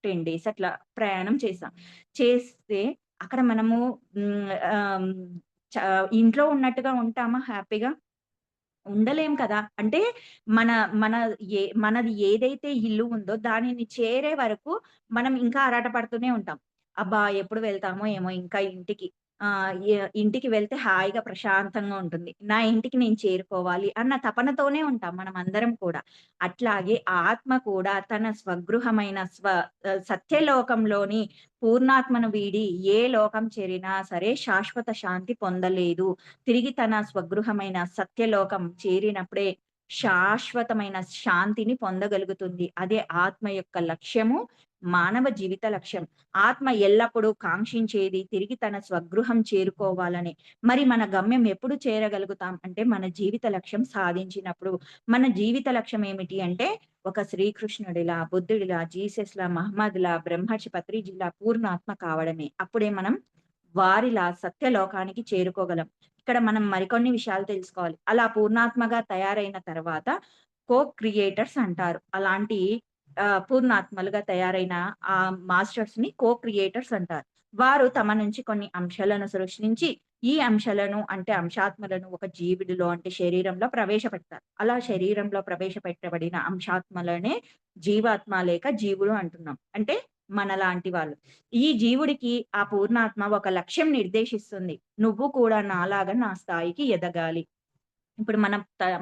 10 డేస్ అట్లా ప్రయాణం చేసాం. చేస్తే అక్కడ మనము హ్మ్, ఆహ్, చ ఇంట్లో ఉన్నట్టుగా ఉంటామా హ్యాపీగా? ఉండలేం కదా! అంటే మన మన మనది ఏదైతే ఇల్లు ఉందో దానిని చేరే వరకు మనం ఇంకా ఆరాట పడుతూనే ఉంటాం. అబ్బా! ఎప్పుడు వెళ్తామో ఏమో ఇంకా ఇంటికి. ఇంటికి వెళ్తే హాయిగా ప్రశాంతంగా ఉంటుంది. నా ఇంటికి నేను చేరుకోవాలి అన్న తపనతోనే ఉంటాం మనమందరం కూడా. అట్లాగే ఆత్మ కూడా తన స్వగృహమైన సత్యలోకంలోని పూర్ణాత్మను వీడి ఏ లోకం చేరినా సరే శాశ్వత శాంతి పొందలేదు. తిరిగి తన స్వగృహమైన సత్యలోకం చేరినప్పుడే శాశ్వతమైన శాంతిని పొందగలుగుతుంది. అదే ఆత్మ యొక్క లక్ష్యము, మానవ జీవిత లక్ష్యం. ఆత్మ ఎల్లప్పుడూ కాంక్షించేది తిరిగి తన స్వగృహం చేరుకోవాలని. మరి మన గమ్యం ఎప్పుడు చేరగలుగుతాం అంటే మన జీవిత లక్ష్యం సాధించినప్పుడు. మన జీవిత లక్ష్యం ఏమిటి అంటే ఒక శ్రీకృష్ణుడిలా, బుద్ధుడిలా, జీసస్‌లా, మహమ్మద్‌లా, బ్రహ్మర్షి పత్రిజీలా పూర్ణాత్మ కావడమే. అప్పుడే మనం వారిలా సత్యలోకానికి చేరుకోగలం. ఇక్కడ మనం మరికొన్ని విషయాలు తెలుసుకోవాలి. అలా పూర్ణాత్మగా తయారైన తర్వాత క్రియేటర్స్ అంటారు. అలాంటి పూర్ణాత్మలుగా తయారైన మాస్టర్స్‌ని క్రియేటర్స్ అంటారు. వారు తమ నుంచి కొన్ని అంశాలను సృష్టించి, ఈ అంశాలను అంటే అంశాత్మలను ఒక జీవుడిలో అంటే శరీరంలో ప్రవేశపెడతారు. అలా శరీరంలో ప్రవేశపెట్టబడిన అంశాత్మలనే జీవాత్మ లేక జీవుడు అంటున్నాం. అంటే మనలాంటి వాళ్ళు. ఈ జీవుడికి ఆ పూర్ణాత్మ ఒక లక్ష్యం నిర్దేశిస్తుంది. నువ్వు కూడా నాలాగా నా స్థాయికి ఎదగాలి. ఇప్పుడు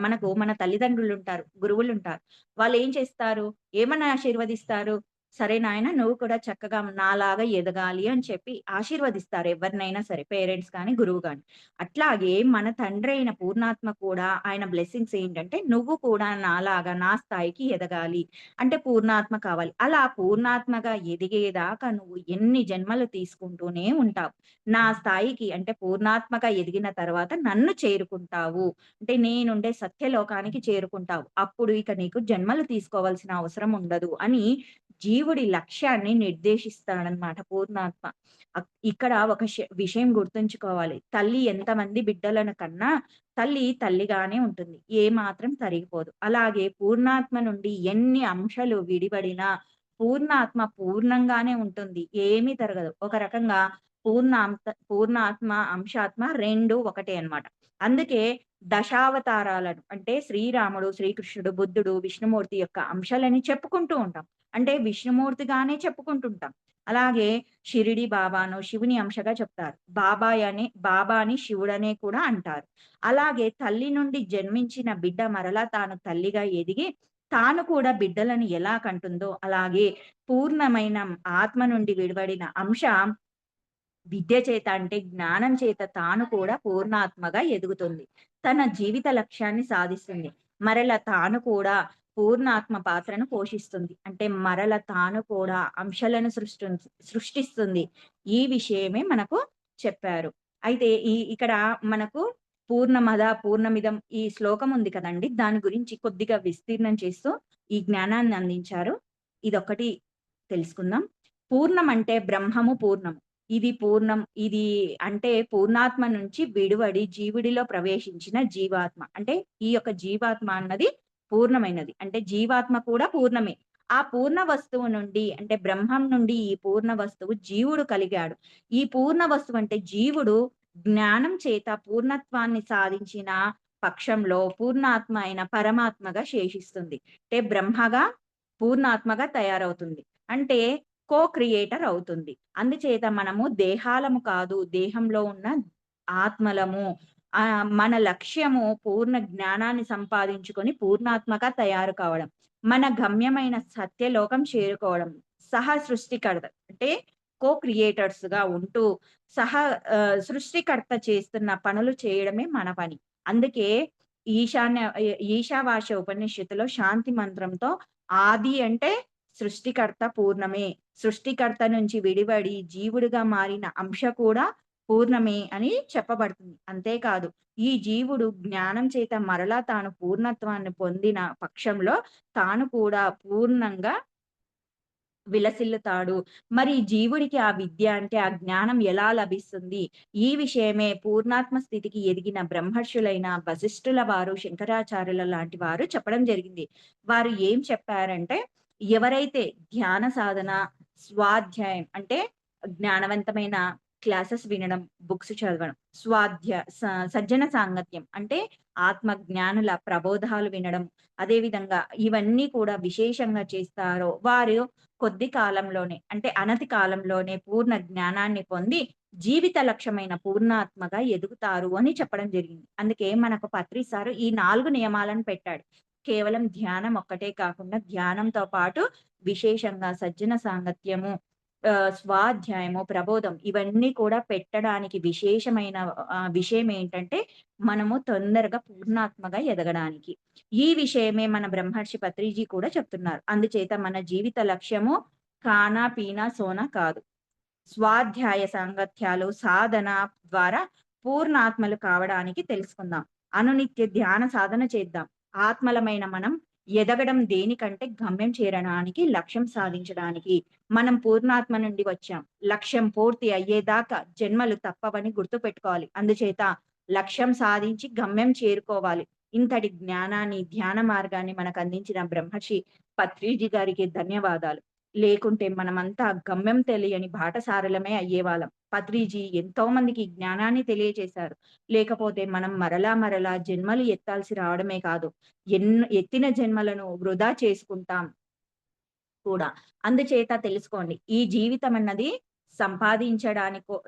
మనకు మన తల్లిదండ్రులుంటారు, గురువులుంటారు. వాళ్ళేం చేస్తారు? ఏమని ఆశీర్వదిస్తారు? సరే నాయన నువ్వు కూడా చక్కగా నాలాగా ఎదగాలి అని చెప్పి ఆశీర్వదిస్తారు ఎవరినైనా సరే. పేరెంట్స్ కానీ, గురువు గాని. అట్లాగే మన తండ్రైన పూర్ణాత్మ కూడా ఆయన బ్లెస్సింగ్స్ ఏంటంటే, నువ్వు కూడా నాలాగా నా స్థాయికి ఎదగాలి. అంటే పూర్ణాత్మ కావాలి. అలా పూర్ణాత్మగా ఎదిగేదాకా నువ్వు ఎన్ని జన్మలు తీసుకుంటూనే ఉంటావు. నా స్థాయికి అంటే పూర్ణాత్మగా ఎదిగిన తర్వాత నన్ను చేరుకుంటావు. అంటే నేనుండే సత్యలోకానికి చేరుకుంటావు. అప్పుడు ఇక నీకు జన్మలు తీసుకోవాల్సిన అవసరం ఉండదు అని జీవుడి లక్ష్యాన్ని నిర్దేశిస్తాడనమాట పూర్ణాత్మ. ఇక్కడ ఒక విషయం గుర్తుంచుకోవాలి. తల్లి ఎంతమంది బిడ్డలను కన్నా తల్లి తల్లిగానే ఉంటుంది. ఏమాత్రం తరిగిపోదు. అలాగే పూర్ణాత్మ నుండి ఎన్ని అంశాలు విడిపడినా పూర్ణాత్మ పూర్ణంగానే ఉంటుంది. ఏమీ తరగదు. ఒక రకంగా పూర్ణాత్మ, అంశాత్మ 2 ఒకటే అన్నమాట. అందుకే దశావతారాలను అంటే శ్రీరాముడు, శ్రీకృష్ణుడు, బుద్ధుడు, విష్ణుమూర్తి యొక్క అంశాలని చెప్పుకుంటూ ఉంటాం. అంటే విష్ణుమూర్తిగానే చెప్పుకుంటుంటాం. అలాగే షిరిడి బాబాను శివుని అంశగా చెప్తారు. బాబాని శివుడనే కూడా అంటారు. అలాగే తల్లి నుండి జన్మించిన బిడ్డ మరలా తాను తల్లిగా ఎదిగి, తాను కూడా బిడ్డలను ఎలా కంటుందో, అలాగే పూర్ణమైన ఆత్మ నుండి విడివడిన అంశ విద్య చేత అంటే జ్ఞానం చేత తాను కూడా పూర్ణాత్మగా ఎదుగుతుంది. తన జీవిత లక్ష్యాన్ని సాధిస్తుంది. మరల తాను కూడా పూర్ణాత్మ పాత్రను పోషిస్తుంది. అంటే మరల తాను కూడా అంశాలను సృష్టిస్తుంది. ఈ విషయమే మనకు చెప్పారు. అయితే ఇక్కడ మనకు పూర్ణమద పూర్ణమిదం ఈ శ్లోకం ఉంది కదండీ! దాని గురించి కొద్దిగా విస్తీర్ణం చేస్తూ ఈ జ్ఞానాన్ని అందించారు. ఇదొక్కటి తెలుసుకుందాం. పూర్ణం అంటే బ్రహ్మము పూర్ణం. ఇది పూర్ణం. ఇది అంటే పూర్ణాత్మ నుంచి విడివడి జీవుడిలో ప్రవేశించిన జీవాత్మ. అంటే ఈ యొక్క జీవాత్మ అన్నది పూర్ణమైనది. అంటే జీవాత్మ కూడా పూర్ణమే. ఆ పూర్ణ వస్తువు నుండి అంటే బ్రహ్మం నుండి ఈ పూర్ణ వస్తువు జీవుడు కలిగాడు. ఈ పూర్ణ వస్తువు అంటే జీవుడు జ్ఞానం చేత పూర్ణత్వాన్ని సాధించిన పక్షంలో పూర్ణాత్మ అయిన పరమాత్మగా శేషిస్తుంది. అంటే బ్రహ్మగా పూర్ణాత్మగా తయారవుతుంది. అంటే క్రియేటర్ అవుతుంది. అందుచేత మనము దేహాలము కాదు, దేహంలో ఉన్న ఆత్మలము. మన లక్ష్యము పూర్ణ జ్ఞానాన్ని సంపాదించుకొని పూర్ణాత్మగా తయారు కావడం. మన గమ్యమైన సత్యలోకం చేరుకోవడం. సృష్టికర్త అంటే క్రియేటర్స్‌గా ఉంటూ సృష్టికర్త చేస్తున్న పనులు చేయడమే మన పని. అందుకే ఈశావాస్య ఉపనిషత్తులో శాంతి మంత్రంతో ఆది అంటే సృష్టికర్త పూర్ణమే. సృష్టికర్త నుంచి విడివడి జీవుడిగా మారిన అంశ కూడా పూర్ణమే అని చెప్పబడుతుంది. అంతేకాదు ఈ జీవుడు జ్ఞానం చేత మరలా తాను పూర్ణత్వాన్ని పొందిన పక్షంలో తాను కూడా పూర్ణంగా విలసిల్లుతాడు. మరి జీవుడికి ఆ విద్య అంటే ఆ జ్ఞానం ఎలా లభిస్తుంది? ఈ విషయమే పూర్ణాత్మ స్థితికి ఎదిగిన బ్రహ్మర్షులైన వశిష్ఠుల వారు, శంకరాచార్యుల లాంటి వారు చెప్పడం జరిగింది. వారు ఏం చెప్పారంటే, ఎవరైతే ధ్యాన సాధన, స్వాధ్యాయం అంటే జ్ఞానవంతమైన క్లాసెస్ వినడం, బుక్స్ చదవడం, సజ్జన సాంగత్యం అంటే ఆత్మ జ్ఞానుల ప్రబోధాలు వినడం, అదే విధంగా ఇవన్నీ కూడా విశేషంగా చేస్తారో వారు కొద్ది కాలంలోనే అంటే అనతి కాలంలోనే పూర్ణ జ్ఞానాన్ని పొంది జీవిత లక్ష్యమైన పూర్ణాత్మగా ఎదుగుతారు అని చెప్పడం జరిగింది. అందుకే మనకు పత్రి సారు ఈ 4 నియమాలను పెట్టాడు. కేవలం ధ్యానం ఒక్కటే కాకుండా ధ్యానంతో పాటు విశేషంగా సజ్జన సాంగత్యము, స్వాధ్యాయము, ప్రబోధం ఇవన్నీ కూడా పెట్టడానికి విశేషమైన విషయం ఏంటంటే మనము తొందరగా పూర్ణాత్మగా ఎదగడానికి. ఈ విషయమే మన బ్రహ్మర్షి పత్రిజీ కూడా చెప్తున్నారు. అందుచేత మన జీవిత లక్ష్యము ఖానా, పీనా, సోనా కాదు. స్వాధ్యాయ సాంగత్యాలు, సాధన ద్వారా పూర్ణాత్మలు కావడానికి తెలుసుకుందాం. అనునిత్య ధ్యాన సాధన చేద్దాం. ఆత్మలమైన మనం ఎదగడం దేనికంటే గమ్యం చేరడానికి, లక్ష్యం సాధించడానికి. మనం పూర్ణాత్మ నుండి వచ్చాం. లక్ష్యం పూర్తి అయ్యేదాకా జన్మలు తప్పవని గుర్తుపెట్టుకోవాలి. అందుచేత లక్ష్యం సాధించి గమ్యం చేరుకోవాలి. ఇంతటి జ్ఞానాన్ని, ధ్యాన మార్గాన్ని మనకు అందించిన బ్రహ్మర్షి పత్రిజీ గారికి ధన్యవాదాలు. లేకుంటే మనమంతా గమ్యం తెలియని బాటసారులమే అయ్యేవాళ్ళం. పత్రిజీ ఎంతో మందికి జ్ఞానాన్ని తెలియచేశారు. లేకపోతే మనం మరలా జన్మలు ఎత్తాల్సి రావడమే కాదు, ఎత్తిన జన్మలను వృధా చేసుకుంటాం కూడా. అందుచేత తెలుసుకోండి. ఈ జీవితం అన్నది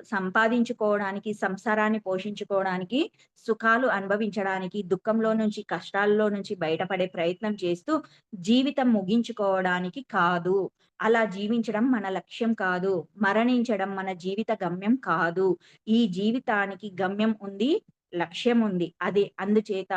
సంపాదించుకోవడానికి, సంసారాన్ని పోషించుకోవడానికి, సుఖాలు అనుభవించడానికి, దుఃఖంలో నుంచి, కష్టాల్లో నుంచి బయటపడే ప్రయత్నం చేస్తూ జీవితం ముగించుకోవడానికి కాదు. అలా జీవించడం మన లక్ష్యం కాదు. మరణించడం మన జీవిత గమ్యం కాదు. ఈ జీవితానికి గమ్యం ఉంది, లక్ష్యం ఉంది. అదే అందుచేత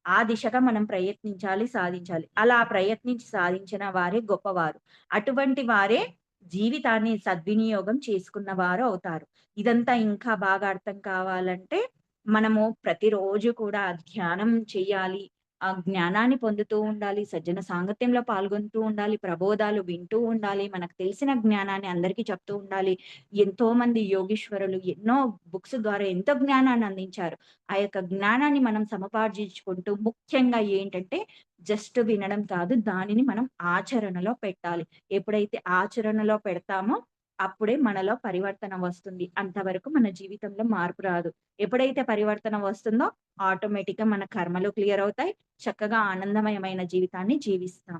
ఆ దిశగా మనం ప్రయత్నించాలి, సాధించాలి. అలా ప్రయత్నించి సాధించిన వారే గొప్పవారు. అటువంటి వారే జీవితాన్ని సద్వినియోగం చేసుకున్నవారు అవుతారు. ఇదంతా ఇంకా బాగా అర్థం కావాలంటే, మనము ప్రతిరోజు కూడా ధ్యానం చెయ్యాలి. ఆ జ్ఞానాన్ని పొందుతూ ఉండాలి. సజ్జన సాంగత్యంలో పాల్గొంటూ ఉండాలి. ప్రబోధాలు వింటూ ఉండాలి. మనకు తెలిసిన జ్ఞానాన్ని అందరికీ చెప్తూ ఉండాలి. ఎంతోమంది యోగీశ్వరులు ఎన్నో బుక్స్ ద్వారా ఎంతో జ్ఞానాన్ని అందించారు. ఆ యొక్క జ్ఞానాన్ని మనం సముపార్జించుకుంటూ ముఖ్యంగా ఏంటంటే, జస్ట్ వినడం కాదు, దానిని మనం ఆచరణలో పెట్టాలి. ఎప్పుడైతే ఆచరణలో పెడతామో, అప్పుడే మనలో పరివర్తన వస్తుంది. అంతవరకు మన జీవితంలో మార్పు రాదు. ఎప్పుడైతే పరివర్తన వస్తుందో, ఆటోమేటిక్‌గా మన కర్మలు క్లియర్ అవుతాయి. చక్కగా ఆనందమయమైన జీవితాన్ని జీవిస్తాం.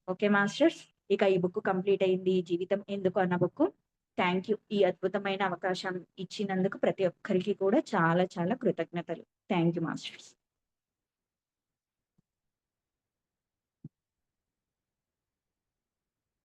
Okay masters. ఇక ఈ బుక్ కంప్లీట్ అయింది. జీవితం ఎందుకు అన్న బుక్కు. Thank you. ఈ అద్భుతమైన అవకాశం ఇచ్చినందుకు ప్రతి ఒక్కరికి కూడా చాలా చాలా కృతజ్ఞతలు. Thank you masters.